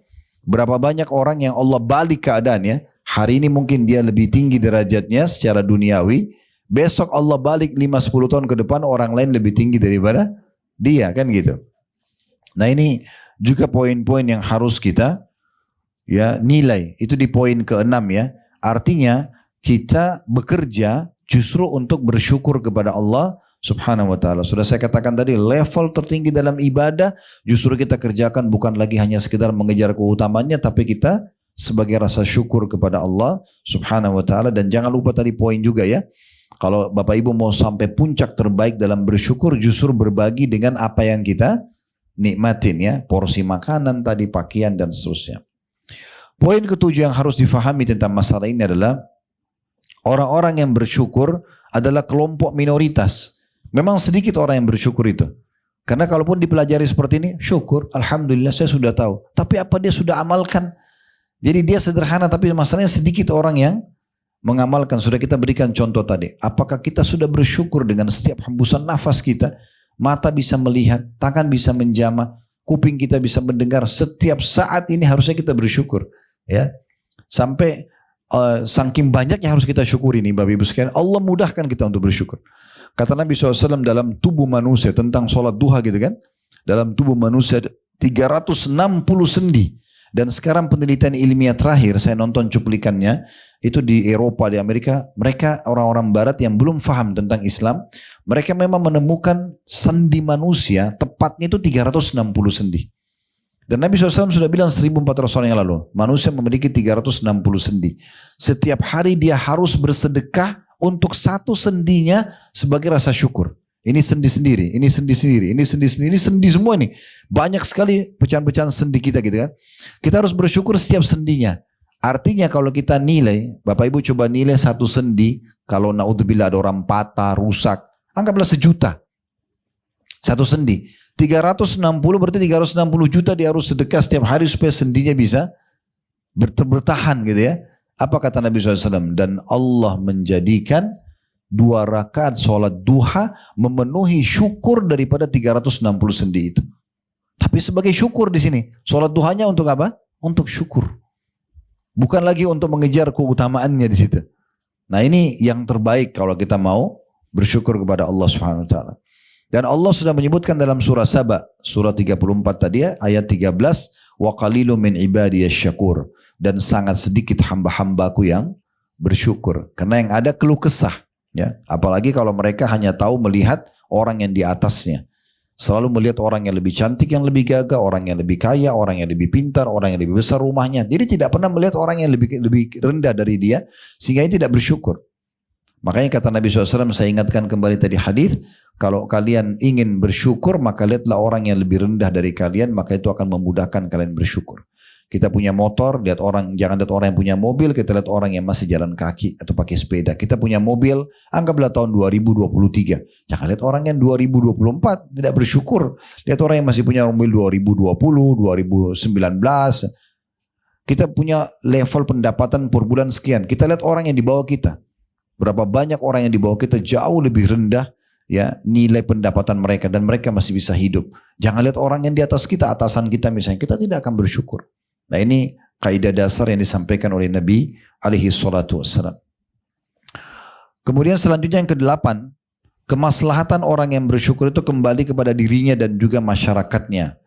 Berapa banyak orang yang Allah balik keadaannya, hari ini mungkin dia lebih tinggi derajatnya secara duniawi, besok Allah balik 5-10 tahun ke depan orang lain lebih tinggi daripada dia, kan gitu. Nah ini juga poin-poin yang harus kita ya nilai. Itu di poin ke-6 ya. Artinya kita bekerja justru untuk bersyukur kepada Allah Subhanahu wa ta'ala. Sudah saya katakan tadi, level tertinggi dalam ibadah justru kita kerjakan bukan lagi hanya sekedar mengejar keutamaannya, tapi kita sebagai rasa syukur kepada Allah Subhanahu wa ta'ala. Dan jangan lupa tadi poin juga ya, kalau Bapak Ibu mau sampai puncak terbaik dalam bersyukur, justru berbagi dengan apa yang kita nikmatin ya, porsi makanan tadi, pakaian dan seterusnya. Poin ketujuh yang harus difahami tentang masalah ini adalah orang-orang yang bersyukur adalah kelompok minoritas. Memang sedikit orang yang bersyukur itu. Karena kalaupun dipelajari seperti ini, syukur, alhamdulillah saya sudah tahu. Tapi apa dia sudah amalkan? Jadi dia sederhana, tapi masalahnya sedikit orang yang mengamalkan. Sudah kita berikan contoh tadi. Apakah kita sudah bersyukur dengan setiap hembusan nafas kita? Mata bisa melihat, tangan bisa menjamah, kuping kita bisa mendengar. Setiap saat ini harusnya kita bersyukur. Ya, sampai saking banyaknya harus kita syukuri nih Bapak Ibu sekalian. Allah mudahkan kita untuk bersyukur. Kata Nabi SAW dalam tubuh manusia tentang sholat duha gitu kan. Dalam tubuh manusia 360 sendi. Dan sekarang penelitian ilmiah terakhir, saya nonton cuplikannya, itu di Eropa, di Amerika. Mereka orang-orang barat yang belum faham tentang Islam. Mereka memang menemukan sendi manusia, tepatnya itu 360 sendi. Dan Nabi SAW sudah bilang 1400 tahun yang lalu, manusia memiliki 360 sendi. Setiap hari dia harus bersedekah untuk satu sendinya sebagai rasa syukur. Ini sendi sendiri, ini sendi sendiri, ini sendi sendiri, ini sendi semua nih. Banyak sekali pecahan-pecahan sendi kita gitu kan. Kita harus bersyukur setiap sendinya. Artinya kalau kita nilai, Bapak Ibu coba nilai satu sendi, kalau naudzubillah ada orang patah, rusak, anggaplah 1 juta. Satu sendi. 360 berarti 360 juta dia harus sedekah setiap hari supaya sendinya bisa bertahan gitu ya. Apa kata Nabi SAW? Dan Allah menjadikan 2 rakaat sholat duha memenuhi syukur daripada 360 sendi itu. Tapi sebagai syukur di sini, sholat duhanya untuk apa? Untuk syukur. Bukan lagi untuk mengejar keutamaannya di situ. Nah ini yang terbaik kalau kita mau bersyukur kepada Allah Subhanahu wa taala. Dan Allah sudah menyebutkan dalam surah Saba, surah 34 tadi ya, ayat 13, wa qalilun min ibadiyasy syakur, dan sangat sedikit hamba-hambaku yang bersyukur. Karena yang ada keluh kesah. Ya. Apalagi kalau mereka hanya tahu melihat orang yang di atasnya. Selalu melihat orang yang lebih cantik, yang lebih gagah, orang yang lebih kaya, orang yang lebih pintar, orang yang lebih besar rumahnya. Jadi tidak pernah melihat orang yang lebih rendah dari dia, sehingga dia tidak bersyukur. Makanya kata Nabi SAW, saya ingatkan kembali tadi hadis, kalau kalian ingin bersyukur, maka lihatlah orang yang lebih rendah dari kalian, maka itu akan memudahkan kalian bersyukur. Kita punya motor, lihat orang, jangan lihat orang yang punya mobil, kita lihat orang yang masih jalan kaki atau pakai sepeda. Kita punya mobil, anggaplah tahun 2023. Jangan lihat orang yang 2024, tidak bersyukur. Lihat orang yang masih punya mobil 2020, 2019. Kita punya level pendapatan per bulan sekian. Kita lihat orang yang di bawah kita. Berapa banyak orang yang di bawah kita jauh lebih rendah ya nilai pendapatan mereka dan mereka masih bisa hidup. Jangan lihat orang yang di atas kita, atasan kita misalnya, kita tidak akan bersyukur. Nah ini kaidah dasar yang disampaikan oleh Nabi alaihi salatu wassalam. Kemudian selanjutnya yang ke-8, kemaslahatan orang yang bersyukur itu kembali kepada dirinya dan juga masyarakatnya.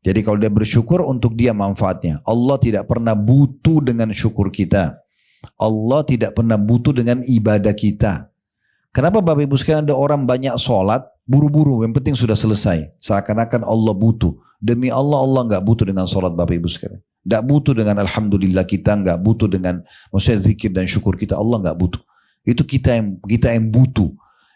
Jadi kalau dia bersyukur, untuk dia manfaatnya. Allah tidak pernah butuh dengan syukur kita. Allah tidak pernah butuh dengan ibadah kita. Kenapa Bapak Ibu sekalian ada orang banyak sholat, buru-buru, yang penting sudah selesai. Seakan-akan Allah butuh. Demi Allah, Allah nggak butuh dengan sholat Bapak Ibu sekalian. Nggak butuh dengan alhamdulillah kita, nggak butuh dengan maksudnya zikir dan syukur kita. Allah nggak butuh. Itu kita yang butuh.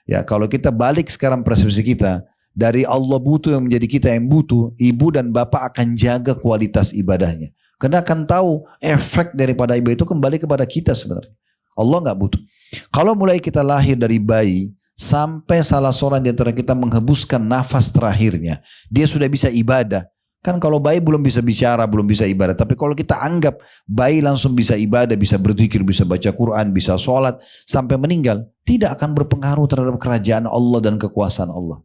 Ya, kalau kita balik sekarang persepsi kita, dari Allah butuh yang menjadi kita yang butuh, ibu dan bapak akan jaga kualitas ibadahnya. Karena akan tahu efek daripada ibadah itu kembali kepada kita sebenarnya. Allah nggak butuh. Kalau mulai kita lahir dari bayi sampai salah seorang di antara kita menghembuskan nafas terakhirnya, dia sudah bisa ibadah. Kan kalau bayi belum bisa bicara, belum bisa ibadah. Tapi kalau kita anggap bayi langsung bisa ibadah, bisa berzikir, bisa baca Quran, bisa sholat sampai meninggal, tidak akan berpengaruh terhadap kerajaan Allah dan kekuasaan Allah.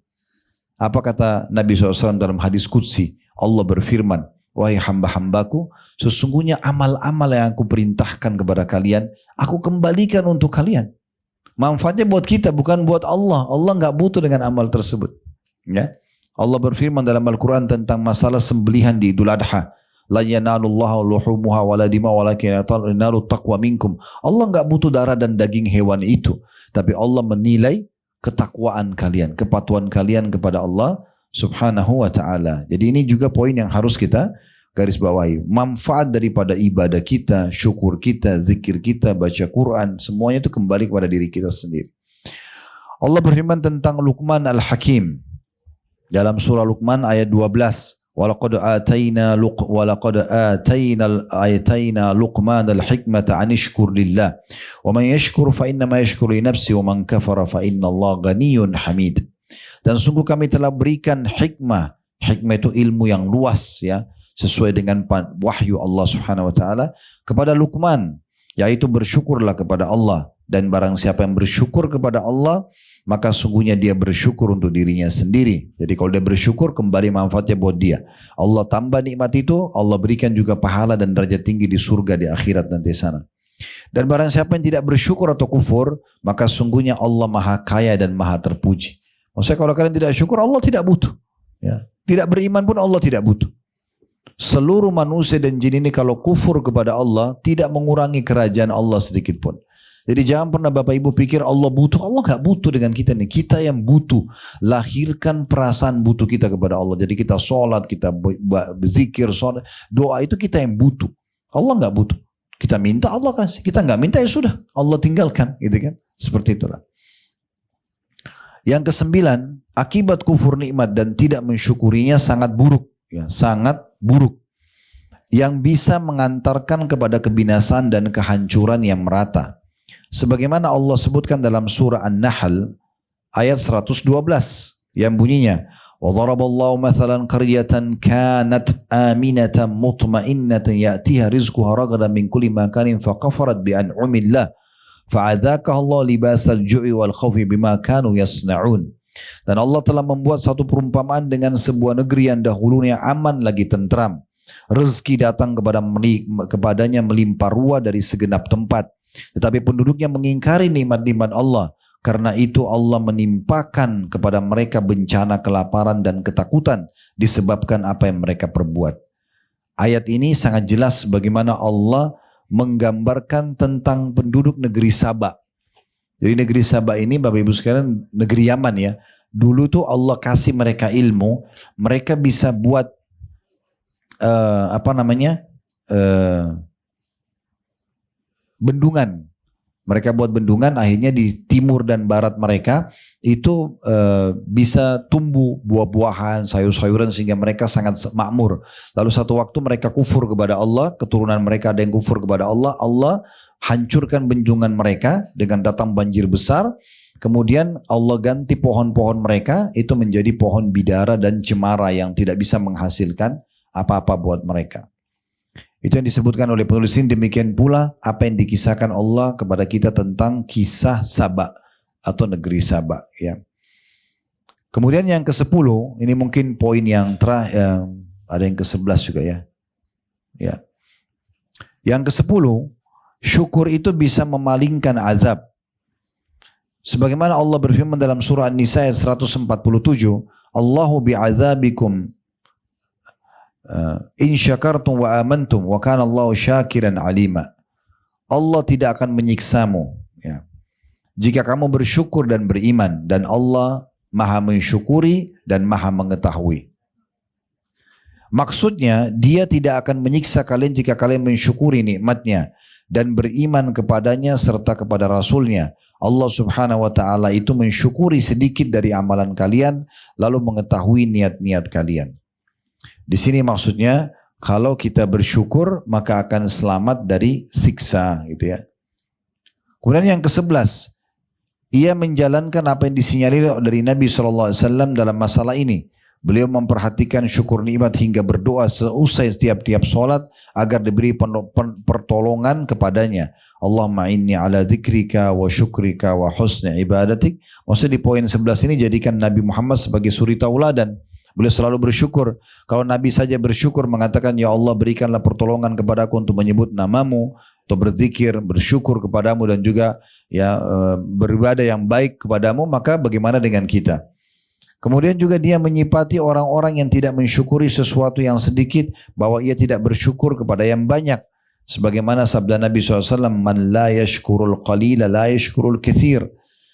Apa kata Nabi SAW dalam hadis Qudsi? Allah berfirman, wahai hamba-hambaku, sesungguhnya amal-amal yang aku perintahkan kepada kalian, aku kembalikan untuk kalian. Manfaatnya buat kita, bukan buat Allah. Allah nggak butuh dengan amal tersebut. Ya. Allah berfirman dalam Al-Quran tentang masalah sembelihan di Idul Adha. La yanalullahu luhumuha wala dima'u walakin yanalut taqwa minkum. Allah nggak butuh darah dan daging hewan itu. Tapi Allah menilai ketakwaan kalian, kepatuhan kalian kepada Allah subhanahu wa ta'ala. Jadi ini juga poin yang harus kita garis bawahi. Manfaat daripada ibadah kita, syukur kita, zikir kita, baca Quran, semuanya itu kembali kepada diri kita sendiri. Allah berfirman tentang Luqman Al-Hakim dalam surah Luqman ayat 12. Walaqad atayna Luqman al-hikmata an ishkur lillah wa man yashkur fa innama yashkuru li nafsi wa man kafara fa innallaha ghaniyyun hamid. Dan sungguh kami telah berikan hikmah. Hikmah itu ilmu yang luas ya, sesuai dengan wahyu Allah Subhanahu wa taala kepada Luqman, yaitu bersyukurlah kepada Allah. Dan barang siapa yang bersyukur kepada Allah, maka sungguhnya dia bersyukur untuk dirinya sendiri. Jadi kalau dia bersyukur, kembali manfaatnya buat dia. Allah tambah nikmat itu, Allah berikan juga pahala dan derajat tinggi di surga di akhirat nanti sana. Dan barang siapa yang tidak bersyukur atau kufur, maka sungguhnya Allah maha kaya dan maha terpuji. Maksudnya kalau kalian tidak syukur, Allah tidak butuh. Ya. Tidak beriman pun Allah tidak butuh. Seluruh manusia dan jin ini kalau kufur kepada Allah, tidak mengurangi kerajaan Allah sedikit pun. Jadi jangan pernah Bapak Ibu pikir Allah butuh. Allah gak butuh dengan kita nih. Kita yang butuh. Lahirkan perasaan butuh kita kepada Allah. Jadi kita sholat, kita berzikir, sholat, doa itu kita yang butuh. Allah gak butuh. Kita minta Allah kasih. Kita gak minta ya sudah. Allah tinggalkan. Gitu kan? Seperti itulah. Yang kesembilan, akibat kufur nikmat dan tidak mensyukurinya sangat buruk. Ya, sangat buruk. Yang bisa mengantarkan kepada kebinasaan dan kehancuran yang merata. Sebagaimana Allah sebutkan dalam surah An-Nahl ayat 112 yang bunyinya وَضَرَبَ اللَّهُ مَثَلًا قَرْيَةً كَانَتْ آمِنَةً مُطْمَئِنَّةً يَأْتِيهَا رِزْقُهَا رَغَدًا مِنْ كُلِّ مَكَانٍ فَكَفَرَتْ بِأَنْعُمِ اللَّهِ فَعَذَاقَهَا اللَّهُ لِبَاسَ الْجُوعِ وَالْخَوْفِ بِمَا كَانُوا يَصْنَعُونَ. Dan Allah telah membuat satu perumpamaan dengan sebuah negeri yang dahulunya aman lagi tentram. Rezeki datang kepadanya melimpah ruah dari segenap tempat. Tetapi penduduknya mengingkari nikmat-nikmat Allah. Karena itu Allah menimpakan kepada mereka bencana kelaparan dan ketakutan disebabkan apa yang mereka perbuat. Ayat ini sangat jelas bagaimana Allah menggambarkan tentang penduduk negeri Saba. Jadi negeri Saba ini Bapak Ibu sekalian negeri Yaman ya. Dulu tuh Allah kasih mereka ilmu, mereka bisa buat bendungan. Mereka buat bendungan, akhirnya di timur dan barat mereka itu bisa tumbuh buah-buahan, sayur-sayuran sehingga mereka sangat makmur. Lalu satu waktu mereka kufur kepada Allah, keturunan mereka ada yang kufur kepada Allah, Allah hancurkan bendungan mereka dengan datang banjir besar. Kemudian Allah ganti pohon-pohon mereka itu menjadi pohon bidara dan cemara yang tidak bisa menghasilkan apa-apa buat mereka. Itu yang disebutkan oleh penulis ini. Demikian pula apa yang dikisahkan Allah kepada kita tentang kisah Saba atau negeri Saba. Ya. Kemudian yang ke-10, ini mungkin poin yang terakhir, ada yang ke-11 juga ya. Ya. Yang ke-10, syukur itu bisa memalingkan azab. Sebagaimana Allah berfirman dalam surah An-Nisa ayat 147, Allahu bi'azabikum in syakartum wa amantum wa kana Allahu syakiran alima. Allah tidak akan menyiksamu ya, jika kamu bersyukur dan beriman, dan Allah maha mensyukuri dan maha mengetahui. Maksudnya dia tidak akan menyiksa kalian jika kalian mensyukuri nikmatnya dan beriman kepadanya serta kepada Rasulnya. Allah subhanahu wa ta'ala itu mensyukuri sedikit dari amalan kalian lalu mengetahui niat-niat kalian. Di sini maksudnya kalau kita bersyukur maka akan selamat dari siksa gitu ya. Kemudian yang ke-11, ia menjalankan apa yang disinyalir dari Nabi SAW dalam masalah ini. Beliau memperhatikan syukur nikmat hingga berdoa seusai setiap sholat agar diberi pertolongan kepadanya. Allahumma inni ala dzikrika wa syukrika wa husni ibadatik. Maksudnya di poin 11 ini jadikan Nabi Muhammad sebagai suri tauladan. Beliau selalu bersyukur. Kalau Nabi saja bersyukur mengatakan, ya Allah berikanlah pertolongan kepadaku untuk menyebut namamu, atau berzikir, bersyukur kepadamu dan juga ya beribadah yang baik kepadamu, maka bagaimana dengan kita? Kemudian juga dia menyifati orang-orang yang tidak mensyukuri sesuatu yang sedikit, bahwa ia tidak bersyukur kepada yang banyak. Sebagaimana sabda Nabi SAW, man la yashkurul qalila la yashkurul kathir.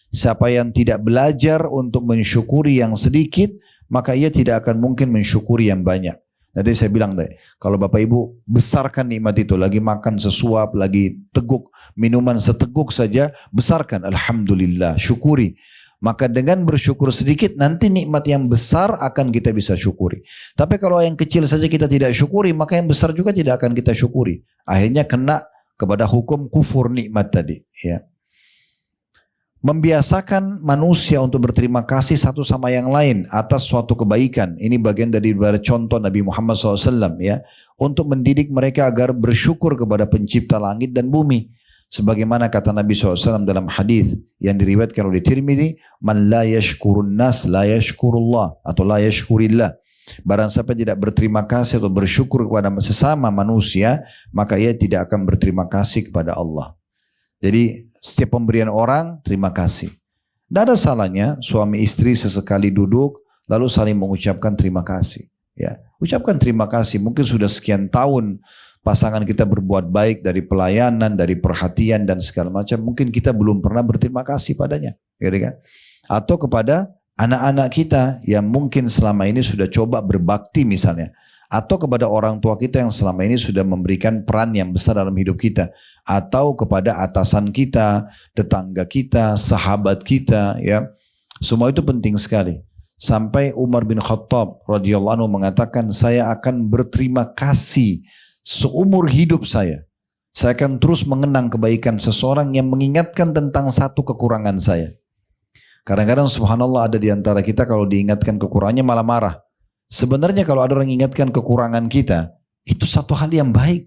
Siapa yang tidak belajar untuk mensyukuri yang sedikit, maka ia tidak akan mungkin mensyukuri yang banyak. Nanti saya bilang deh, kalau Bapak Ibu besarkan nikmat itu, lagi makan sesuap, lagi teguk, minuman seteguk saja, besarkan, alhamdulillah, syukuri. Maka dengan bersyukur sedikit, nanti nikmat yang besar akan kita bisa syukuri. Tapi kalau yang kecil saja kita tidak syukuri, maka yang besar juga tidak akan kita syukuri. Akhirnya kena kepada hukum kufur nikmat tadi. Ya. Membiasakan manusia untuk berterima kasih satu sama yang lain atas suatu kebaikan. Ini bagian dari contoh Nabi Muhammad SAW ya, untuk mendidik mereka agar bersyukur kepada pencipta langit dan bumi. Sebagaimana kata Nabi SAW dalam hadis yang diriwayatkan oleh Tirmidzi, man la yashkurun nas la yashkurullah atau la yashkurillah. Barang siapa tidak berterima kasih atau bersyukur kepada sesama manusia, maka ia tidak akan berterima kasih kepada Allah. Jadi setiap pemberian orang terima kasih. Tidak ada salahnya suami istri sesekali duduk lalu saling mengucapkan terima kasih. Ya, ucapkan terima kasih. Mungkin sudah sekian tahun pasangan kita berbuat baik dari pelayanan, dari perhatian dan segala macam. Mungkin kita belum pernah berterima kasih padanya, gitu kan? Atau kepada anak-anak kita yang mungkin selama ini sudah coba berbakti misalnya. Atau kepada orang tua kita yang selama ini sudah memberikan peran yang besar dalam hidup kita, atau kepada atasan kita, tetangga kita, sahabat kita, ya. Semua itu penting sekali. Sampai Umar bin Khattab radhiyallahu anhu mengatakan, saya akan berterima kasih seumur hidup saya. Saya akan terus mengenang kebaikan seseorang yang mengingatkan tentang satu kekurangan saya. Kadang-kadang subhanallah ada di antara kita kalau diingatkan kekurangannya malah marah. Sebenarnya kalau ada orang ingatkan kekurangan kita, itu satu hal yang baik.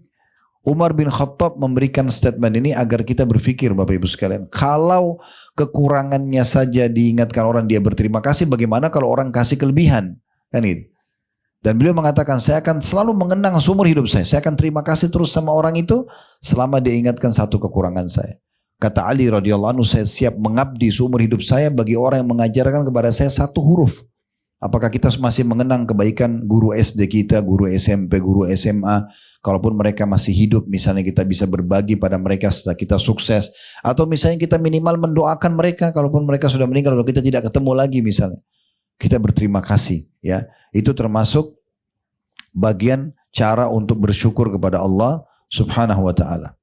Umar bin Khattab memberikan statement ini agar kita berpikir Bapak Ibu sekalian. Kalau kekurangannya saja diingatkan orang dia berterima kasih, bagaimana kalau orang kasih kelebihan? Kan gitu. Dan beliau mengatakan, saya akan selalu mengenang seumur hidup saya. Saya akan terima kasih terus sama orang itu selama dia ingatkan satu kekurangan saya. Kata Ali radhiyallahu anhu, saya siap mengabdi seumur hidup saya bagi orang yang mengajarkan kepada saya satu huruf. Apakah kita masih mengenang kebaikan guru SD kita, guru SMP, guru SMA, kalaupun mereka masih hidup, misalnya kita bisa berbagi pada mereka setelah kita sukses, atau misalnya kita minimal mendoakan mereka kalaupun mereka sudah meninggal, kalau kita tidak ketemu lagi misalnya, kita berterima kasih, ya. Itu termasuk bagian cara untuk bersyukur kepada Allah Subhanahu wa taala.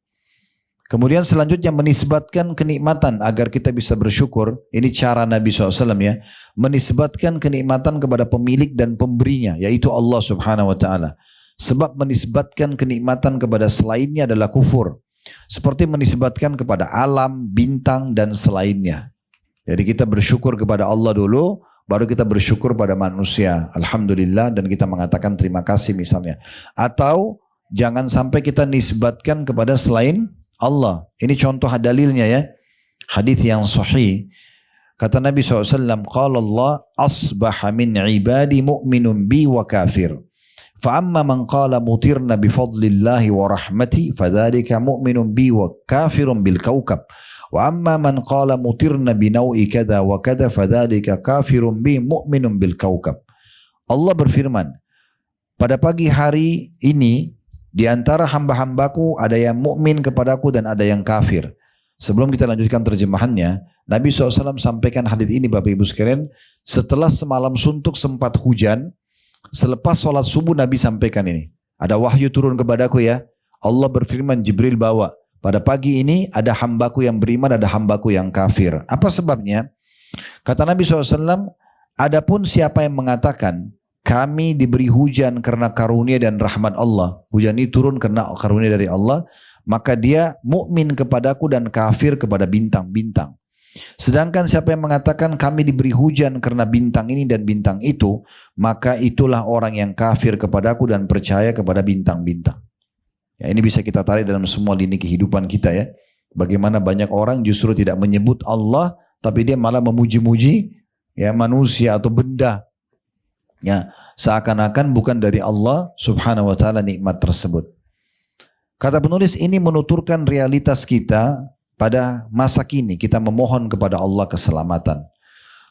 Kemudian selanjutnya menisbatkan kenikmatan agar kita bisa bersyukur. Ini cara Nabi SAW, ya. Menisbatkan kenikmatan kepada pemilik dan pemberinya, yaitu Allah Subhanahu wa ta'ala. Sebab menisbatkan kenikmatan kepada selainnya adalah kufur. Seperti menisbatkan kepada alam, bintang, dan selainnya. Jadi kita bersyukur kepada Allah dulu, baru kita bersyukur pada manusia. Alhamdulillah, dan kita mengatakan terima kasih misalnya. Atau jangan sampai kita nisbatkan kepada selain Allah. Ini contoh dalilnya, ya. Hadis yang sahih. Kata Nabi SAW, Qala Allah, asbaha min ibadi mu'minun bi wa kafir. Fa'amma man qala mutirna bi fadlillahi wa rahmati, fadhalika mu'minun bi wa kafirun bil kawkab. Wa amma man qala mutirna bi naw'i kada wa kada, fadhalika kafirun bi mu'minun bil kawkab. Allah berfirman, pada pagi hari ini, di antara hamba-hambaku ada yang mukmin kepadaku dan ada yang kafir. Sebelum kita lanjutkan terjemahannya, Nabi SAW sampaikan hadis ini Bapak Ibu sekalian, setelah semalam suntuk sempat hujan, selepas sholat subuh Nabi sampaikan ini. Ada wahyu turun kepadaku, ya. Allah berfirman, Jibril bawa, pada pagi ini ada hambaku yang beriman, ada hambaku yang kafir. Apa sebabnya? Kata Nabi SAW, adapun siapa yang mengatakan, kami diberi hujan karena karunia dan rahmat Allah. Hujan ini turun karena karunia dari Allah. Maka dia mukmin kepadaku dan kafir kepada bintang-bintang. Sedangkan siapa yang mengatakan kami diberi hujan karena bintang ini dan bintang itu, maka itulah orang yang kafir kepadaku dan percaya kepada bintang-bintang. Ya, ini bisa kita tarik dalam semua lini kehidupan kita, ya. Bagaimana banyak orang justru tidak menyebut Allah, tapi dia malah memuji-muji, ya, manusia atau benda. Ya, seakan-akan bukan dari Allah Subhanahu wa ta'ala nikmat tersebut. Kata penulis, ini menuturkan realitas kita pada masa kini. Kita memohon kepada Allah keselamatan.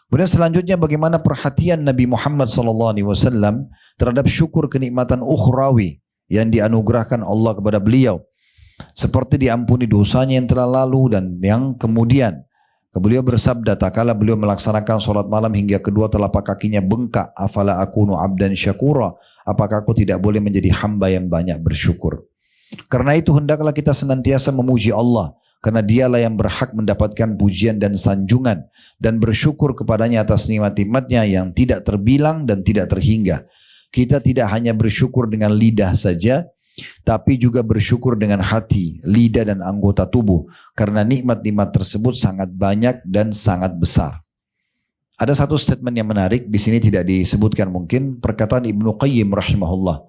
Kemudian selanjutnya bagaimana perhatian Nabi Muhammad SAW terhadap syukur kenikmatan ukhrawi yang dianugerahkan Allah kepada beliau. Seperti diampuni dosanya yang telah lalu dan yang kemudian. Beliau bersabda, tak kala beliau melaksanakan sholat malam hingga kedua telapak kakinya bengkak, afala akunu abdan syakura, apakah aku tidak boleh menjadi hamba yang banyak bersyukur. Karena itu hendaklah kita senantiasa memuji Allah, karena dialah yang berhak mendapatkan pujian dan sanjungan, dan bersyukur kepadanya atas nikmat-nikmatnya yang tidak terbilang dan tidak terhingga. Kita tidak hanya bersyukur dengan lidah saja, tapi juga bersyukur dengan hati, lidah dan anggota tubuh, karena nikmat-nikmat tersebut sangat banyak dan sangat besar. Ada satu statement yang menarik, di sini tidak disebutkan mungkin, perkataan Ibnu Qayyim rahimahullah.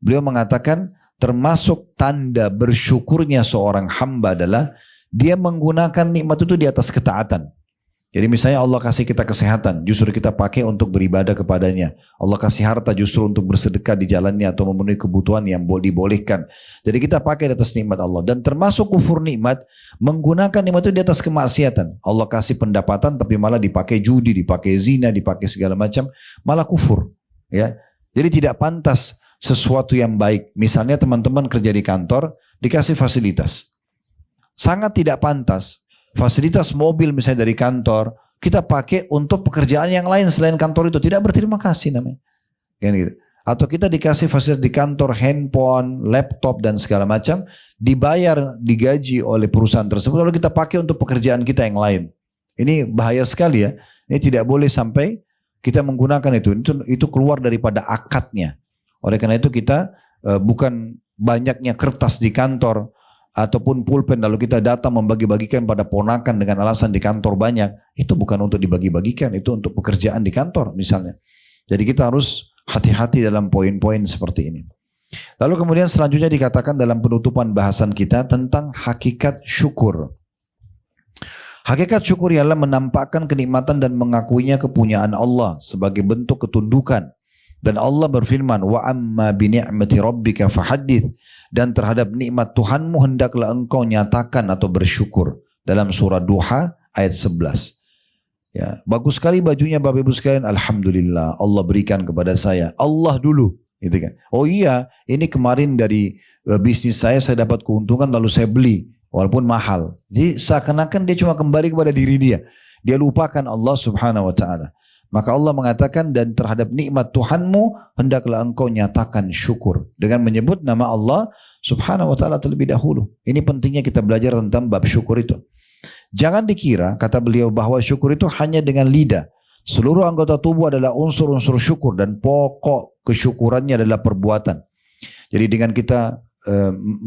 Beliau mengatakan termasuk tanda bersyukurnya seorang hamba adalah dia menggunakan nikmat itu di atas ketaatan. Jadi misalnya Allah kasih kita kesehatan, justru kita pakai untuk beribadah kepadanya. Allah kasih harta justru untuk bersedekah di jalannya atau memenuhi kebutuhan yang dibolehkan. Jadi kita pakai di atas nikmat Allah. Dan termasuk kufur nikmat, menggunakan nikmat itu di atas kemaksiatan. Allah kasih pendapatan tapi malah dipakai judi, dipakai zina, dipakai segala macam, malah kufur. Ya, jadi tidak pantas sesuatu yang baik. Misalnya teman-teman kerja di kantor, dikasih fasilitas. Sangat tidak pantas. Fasilitas mobil misalnya dari kantor, kita pakai untuk pekerjaan yang lain selain kantor itu, tidak berterima kasih namanya. Gitu. Atau kita dikasih fasilitas di kantor, handphone, laptop dan segala macam, dibayar, digaji oleh perusahaan tersebut, lalu kita pakai untuk pekerjaan kita yang lain. Ini bahaya sekali, ya. Ini tidak boleh sampai kita menggunakan itu keluar daripada akadnya. Oleh karena itu kita bukan banyaknya kertas di kantor ataupun pulpen lalu kita datang membagi-bagikan pada ponakan dengan alasan di kantor banyak, itu bukan untuk dibagi-bagikan, itu untuk pekerjaan di kantor misalnya. Jadi kita harus hati-hati dalam poin-poin seperti ini. Lalu kemudian selanjutnya dikatakan dalam penutupan bahasan kita tentang hakikat syukur. Hakikat syukur ialah menampakkan kenikmatan dan mengakuinya kepunyaan Allah sebagai bentuk ketundukan. Dan Allah berfirman, wa amma bi ni'mati rabbika fahaddits, dan terhadap nikmat Tuhanmu hendaklah engkau nyatakan atau bersyukur. Dalam surah Duha ayat 11. Ya, bagus sekali bajunya Bapak Ibu sekalian, alhamdulillah Allah berikan kepada saya. Allah dulu, gitu kan. Oh iya, ini kemarin dari bisnis saya dapat keuntungan lalu saya beli walaupun mahal. Jadi seakan-akan dia cuma kembali kepada diri dia. Dia lupakan Allah Subhanahu wa taala. Maka Allah mengatakan, dan terhadap nikmat Tuhanmu hendaklah engkau nyatakan syukur dengan menyebut nama Allah Subhanahu wa taala terlebih dahulu. Ini pentingnya kita belajar tentang bab syukur itu. Jangan dikira, kata beliau, bahwa syukur itu hanya dengan lidah. Seluruh anggota tubuh adalah unsur-unsur syukur dan pokok kesyukurannya adalah perbuatan. Jadi dengan kita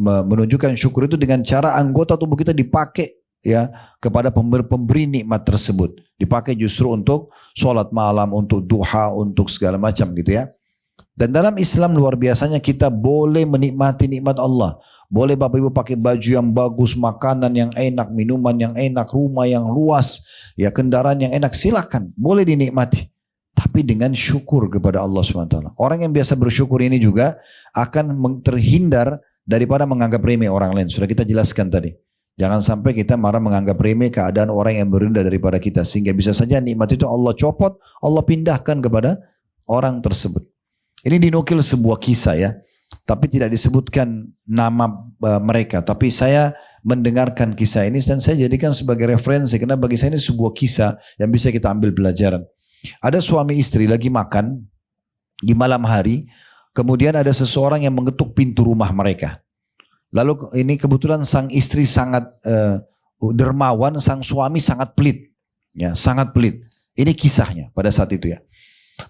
menunjukkan syukur itu dengan cara anggota tubuh kita dipakai ya kepada pemberi nikmat tersebut. Dipakai justru untuk sholat malam, untuk duha, untuk segala macam gitu ya. Dan dalam Islam luar biasanya kita boleh menikmati nikmat Allah. Boleh Bapak Ibu pakai baju yang bagus, makanan yang enak, minuman yang enak, rumah yang luas, ya kendaraan yang enak, silakan, boleh dinikmati. Tapi dengan syukur kepada Allah SWT. Orang yang biasa bersyukur ini juga akan terhindar daripada menganggap remeh orang lain. Sudah kita jelaskan tadi. Jangan sampai kita marah menganggap remeh keadaan orang yang merendah daripada kita. Sehingga bisa saja nikmat itu Allah copot, Allah pindahkan kepada orang tersebut. Ini dinukil sebuah kisah ya. Tapi tidak disebutkan nama mereka. Tapi saya mendengarkan kisah ini dan saya jadikan sebagai referensi. Karena bagi saya ini sebuah kisah yang bisa kita ambil pelajaran. Ada suami istri lagi makan di malam hari. Kemudian ada seseorang yang mengetuk pintu rumah mereka. Lalu ini kebetulan sang istri sangat dermawan, sang suami sangat pelit. Ya, sangat pelit. Ini kisahnya pada saat itu ya.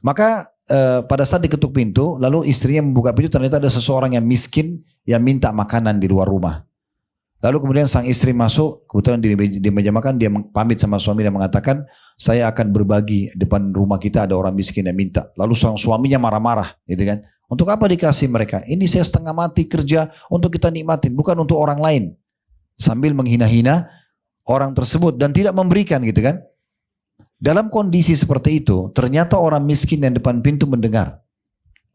Maka pada saat diketuk pintu, lalu istrinya membuka pintu, ternyata ada seseorang yang miskin yang minta makanan di luar rumah. Lalu kemudian sang istri masuk, kebetulan di meja makan, dia pamit sama suami dan mengatakan, saya akan berbagi, depan rumah kita ada orang miskin yang minta. Lalu sang suaminya marah-marah, gitu kan. Untuk apa dikasih mereka? Ini saya setengah mati kerja untuk kita nikmatin, bukan untuk orang lain. Sambil menghina-hina orang tersebut dan tidak memberikan, gitu kan. Dalam kondisi seperti itu, ternyata orang miskin yang depan pintu mendengar.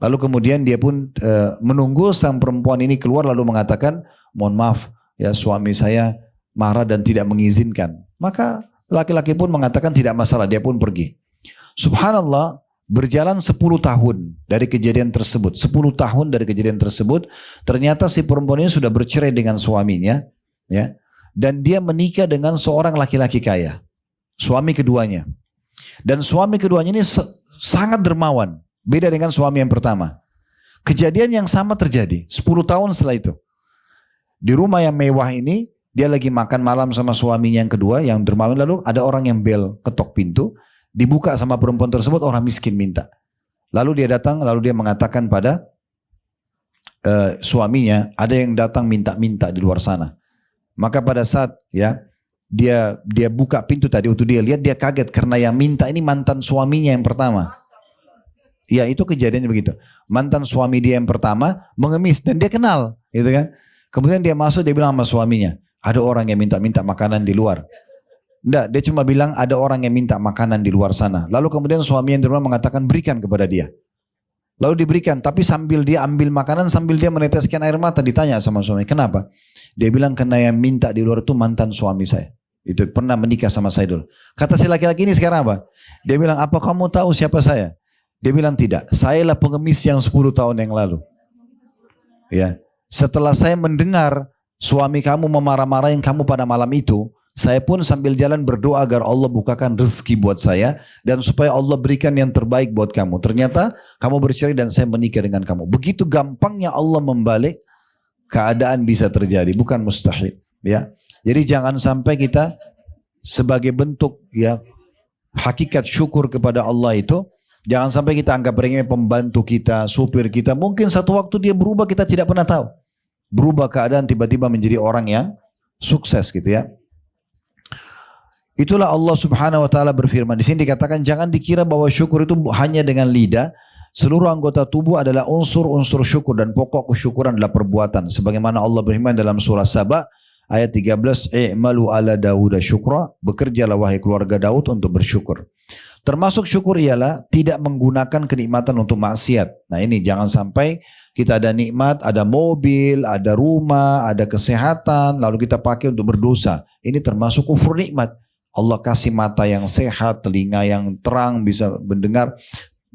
Lalu kemudian dia pun menunggu sang perempuan ini keluar lalu mengatakan, mohon maaf ya suami saya marah dan tidak mengizinkan. Maka laki-laki pun mengatakan tidak masalah, dia pun pergi. Subhanallah, berjalan 10 tahun dari kejadian tersebut. 10 tahun dari kejadian tersebut, ternyata si perempuan ini sudah bercerai dengan suaminya. Ya, dan dia menikah dengan seorang laki-laki kaya. Suami keduanya. Dan suami keduanya ini sangat dermawan. Beda dengan suami yang pertama. Kejadian yang sama terjadi 10 tahun setelah itu. Di rumah yang mewah ini, dia lagi makan malam sama suaminya yang kedua, yang dermawan. Lalu ada orang yang bel, ketok pintu. Dibuka sama perempuan tersebut, orang miskin minta. Lalu dia datang, lalu dia mengatakan pada suaminya, ada yang datang minta-minta di luar sana. Maka pada saat ya dia buka pintu tadi untuk dia lihat, dia kaget karena yang minta ini mantan suaminya yang pertama. Ya itu kejadiannya begitu. Mantan suami dia yang pertama mengemis dan dia kenal, gitu kan. Kemudian dia masuk, dia bilang sama suaminya, ada orang yang minta-minta makanan di luar. Enggak, dia cuma bilang ada orang yang minta makanan di luar sana. Lalu kemudian suami yang dermawan mengatakan berikan kepada dia. Lalu diberikan, tapi sambil dia ambil makanan, sambil dia meneteskan air mata, ditanya sama suami, kenapa? Dia bilang karena yang minta di luar itu mantan suami saya. Itu pernah menikah sama saya dulu. Kata si laki-laki ini sekarang apa? Dia bilang, apa kamu tahu siapa saya? Dia bilang tidak, saya lah pengemis yang 10 tahun yang lalu. Ya, setelah saya mendengar suami kamu memarah-marahin kamu pada malam itu, saya pun sambil jalan berdoa agar Allah bukakan rezeki buat saya dan supaya Allah berikan yang terbaik buat kamu. Ternyata kamu bercerai dan saya menikah dengan kamu. Begitu gampangnya Allah membalik, keadaan bisa terjadi, bukan mustahil. Ya, jadi jangan sampai kita sebagai bentuk ya hakikat syukur kepada Allah itu, jangan sampai kita anggap remeh pembantu kita, supir kita. Mungkin satu waktu dia berubah, kita tidak pernah tahu. Berubah keadaan tiba-tiba menjadi orang yang sukses gitu ya. Itulah Allah Subhanahu wa taala berfirman. Di sini dikatakan jangan dikira bahwa syukur itu hanya dengan lidah. Seluruh anggota tubuh adalah unsur-unsur syukur dan pokok kesyukuran adalah perbuatan. Sebagaimana Allah berfirman dalam surah Saba ayat 13, "I'malu ala Dawud syukra", bekerjalah wahai keluarga Daud untuk bersyukur. Termasuk syukur ialah tidak menggunakan kenikmatan untuk maksiat. Nah ini jangan sampai kita ada nikmat, ada mobil, ada rumah, ada kesehatan, lalu kita pakai untuk berdosa. Ini termasuk kufur nikmat. Allah kasih mata yang sehat, telinga yang terang, bisa mendengar.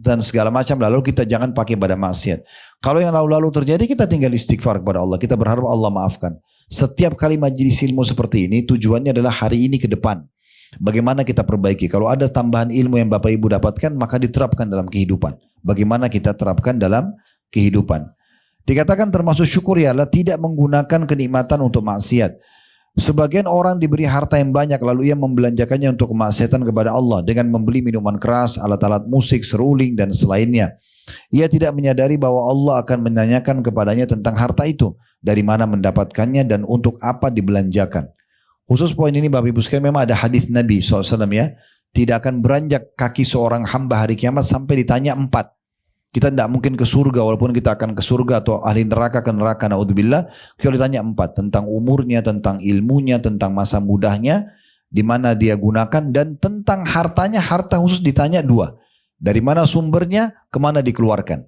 dan segala macam, lalu kita jangan pakai pada maksiat. Kalau yang lalu-lalu terjadi, kita tinggal istighfar kepada Allah. Kita berharap Allah maafkan. Setiap kali majelis ilmu seperti ini, tujuannya adalah hari ini ke depan. Bagaimana kita perbaiki. Kalau ada tambahan ilmu yang Bapak Ibu dapatkan, maka diterapkan dalam kehidupan. Bagaimana kita terapkan dalam kehidupan. Dikatakan termasuk syukur ialah tidak menggunakan kenikmatan untuk maksiat. Sebagian orang diberi harta yang banyak lalu ia membelanjakannya untuk kemaksiatan kepada Allah dengan membeli minuman keras, alat-alat musik, seruling dan selainnya. Ia tidak menyadari bahwa Allah akan menanyakan kepadanya tentang harta itu, dari mana mendapatkannya dan untuk apa dibelanjakan. Khusus poin ini Bapak Ibu sekalian, memang ada hadis Nabi SAW ya, tidak akan beranjak kaki seorang hamba hari kiamat sampai ditanya 4. Kita tidak mungkin ke surga, walaupun kita akan ke surga, atau ahli neraka ke neraka, naudzubillah. Kalau ditanya 4, tentang umurnya, tentang ilmunya, tentang masa mudahnya, di mana dia gunakan, dan tentang hartanya. Harta khusus ditanya 2, dari mana sumbernya, kemana dikeluarkan.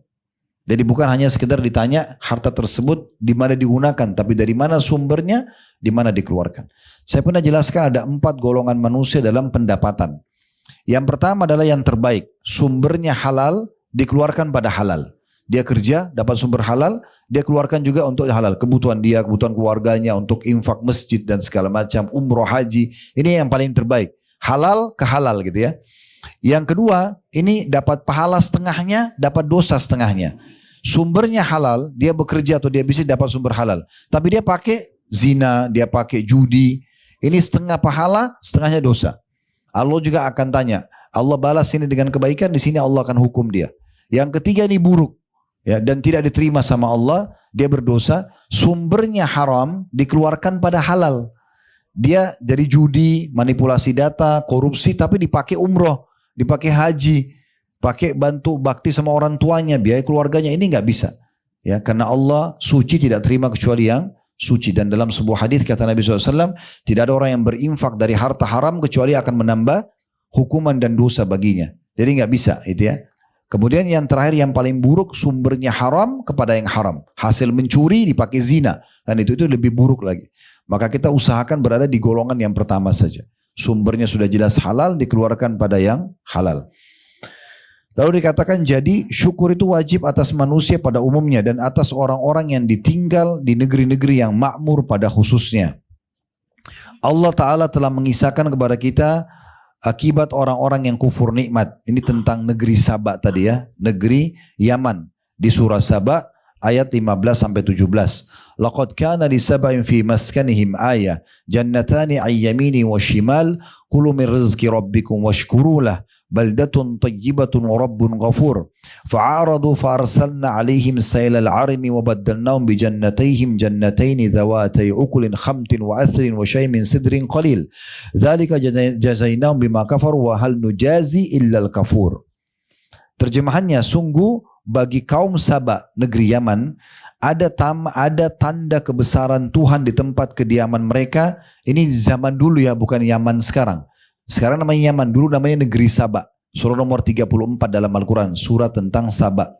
Jadi bukan hanya sekedar ditanya harta tersebut di mana digunakan, tapi dari mana sumbernya, di mana dikeluarkan. Saya pernah jelaskan ada 4 golongan manusia dalam pendapatan. Yang pertama adalah yang terbaik, sumbernya halal, dikeluarkan pada halal. Dia kerja, dapat sumber halal, dia keluarkan juga untuk halal. Kebutuhan dia, kebutuhan keluarganya, untuk infak masjid dan segala macam, umroh, haji. Ini yang paling terbaik. Halal ke halal gitu ya. Yang kedua, ini dapat pahala setengahnya, dapat dosa setengahnya. Sumbernya halal, dia bekerja atau dia bisa dapat sumber halal. Tapi dia pakai zina, dia pakai judi. Ini setengah pahala, setengahnya dosa. Allah juga akan tanya. Allah balas ini dengan kebaikan, di sini Allah akan hukum dia. Yang ketiga ini buruk, ya, dan tidak diterima sama Allah, dia berdosa, sumbernya haram, dikeluarkan pada halal. Dia dari judi, manipulasi data, korupsi, tapi dipakai umroh, dipakai haji, pakai bantu bakti sama orang tuanya, biaya keluarganya, ini nggak bisa. Ya, karena Allah suci, tidak terima kecuali yang suci. Dan dalam sebuah hadis kata Nabi SAW, tidak ada orang yang berinfak dari harta haram kecuali akan menambah hukuman dan dosa baginya. Jadi nggak bisa itu ya. Kemudian yang terakhir yang paling buruk, sumbernya haram kepada yang haram. Hasil mencuri dipakai zina, dan itu lebih buruk lagi. Maka kita usahakan berada di golongan yang pertama saja. Sumbernya sudah jelas halal, dikeluarkan pada yang halal. Lalu dikatakan jadi syukur itu wajib atas manusia pada umumnya dan atas orang-orang yang ditinggal di negeri-negeri yang makmur pada khususnya. Allah Ta'ala telah mengisahkan kepada kita akibat orang-orang yang kufur nikmat. Ini tentang negeri Saba tadi ya, negeri Yaman. Di surah Saba ayat 15-17. Laqad kana li sab'in fi maskanihim ayah, jannatani ayyamini wa shimal, kulu min rizqi rabbikum washkuru lah, baldatun tayyibatun wa rabbun ghafur. Fa'aradu fa'arsalna alaihim saylal arimi wa baddalnahum bi jannatayhim jannataini dhawatay ukulin khamtin wa athrin wa syai min sidrin qalil. Dzalika jazainahum bima kafaru wa hal nujazi illa al-kafur. Terjemahannya, sungguh bagi kaum Saba negeri Yaman ada tanda kebesaran Tuhan di tempat kediaman mereka. Ini zaman dulu ya, bukan Yaman sekarang. Sekarang namanya Yaman, dulu namanya negeri Saba. Surah nomor 34 dalam Al-Quran, surah tentang Saba.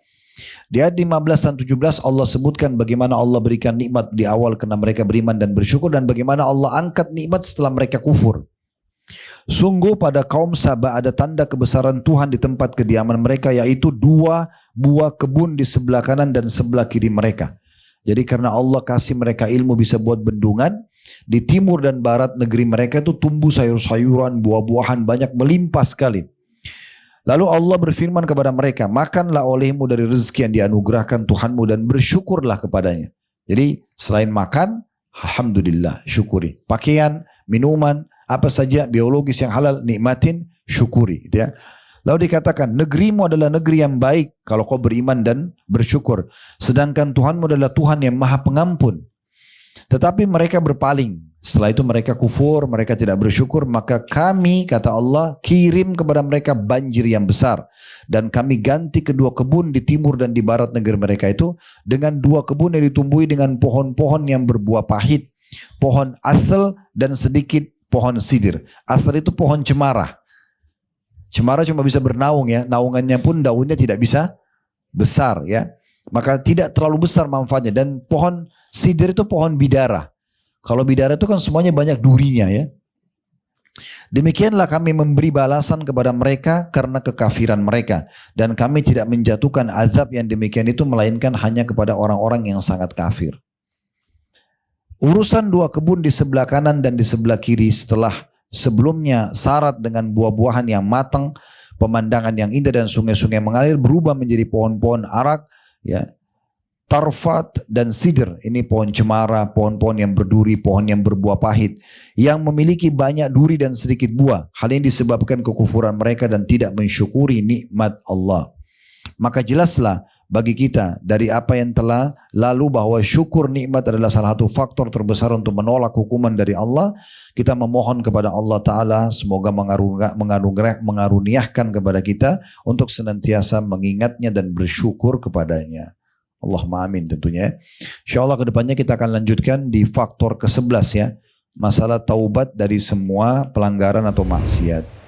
Di ayat 15 dan 17 Allah sebutkan bagaimana Allah berikan nikmat di awal karena mereka beriman dan bersyukur, dan bagaimana Allah angkat nikmat setelah mereka kufur. Sungguh pada kaum Saba ada tanda kebesaran Tuhan di tempat kediaman mereka, yaitu 2 buah kebun di sebelah kanan dan sebelah kiri mereka. Jadi karena Allah kasih mereka ilmu bisa buat bendungan, di timur dan barat negeri mereka itu tumbuh sayur-sayuran, buah-buahan banyak melimpah sekali. Lalu Allah berfirman kepada mereka, makanlah olehmu dari rezeki yang dianugerahkan Tuhanmu dan bersyukurlah kepadanya. Jadi selain makan, alhamdulillah, syukuri. Pakaian, minuman, apa saja biologis yang halal, nikmatin, syukuri. Ya. Lalu dikatakan, negerimu adalah negeri yang baik kalau kau beriman dan bersyukur. Sedangkan Tuhanmu adalah Tuhan yang maha pengampun. Tetapi mereka berpaling. Setelah itu mereka kufur, mereka tidak bersyukur. Maka kami, kata Allah, kirim kepada mereka banjir yang besar. Dan kami ganti kedua kebun di timur dan di barat negeri mereka itu dengan 2 kebun yang ditumbuhi dengan pohon-pohon yang berbuah pahit. Pohon asal dan sedikit pohon sidir. Asal itu pohon cemara. Cemara cuma bisa bernaung ya. Naungannya pun daunnya tidak bisa besar ya. Maka tidak terlalu besar manfaatnya. Dan pohon sidir itu pohon bidara. Kalau bidara itu kan semuanya banyak durinya ya. Demikianlah kami memberi balasan kepada mereka karena kekafiran mereka. Dan kami tidak menjatuhkan azab yang demikian itu melainkan hanya kepada orang-orang yang sangat kafir. Urusan dua kebun di sebelah kanan dan di sebelah kiri setelah sebelumnya syarat dengan buah-buahan yang matang, pemandangan yang indah dan sungai-sungai mengalir berubah menjadi pohon-pohon arak, ya, tarfat dan sidr. Ini pohon cemara, pohon-pohon yang berduri, pohon yang berbuah pahit, yang memiliki banyak duri dan sedikit buah. Hal ini disebabkan kekufuran mereka dan tidak mensyukuri nikmat Allah. Maka jelaslah bagi kita dari apa yang telah lalu bahwa syukur nikmat adalah salah satu faktor terbesar untuk menolak hukuman dari Allah. Kita memohon kepada Allah Ta'ala semoga mengaruniakan kepada kita untuk senantiasa mengingatnya dan bersyukur kepadanya. Allahumma amin tentunya. InsyaAllah kedepannya kita akan lanjutkan di faktor ke-11 ya. Masalah taubat dari semua pelanggaran atau maksiat.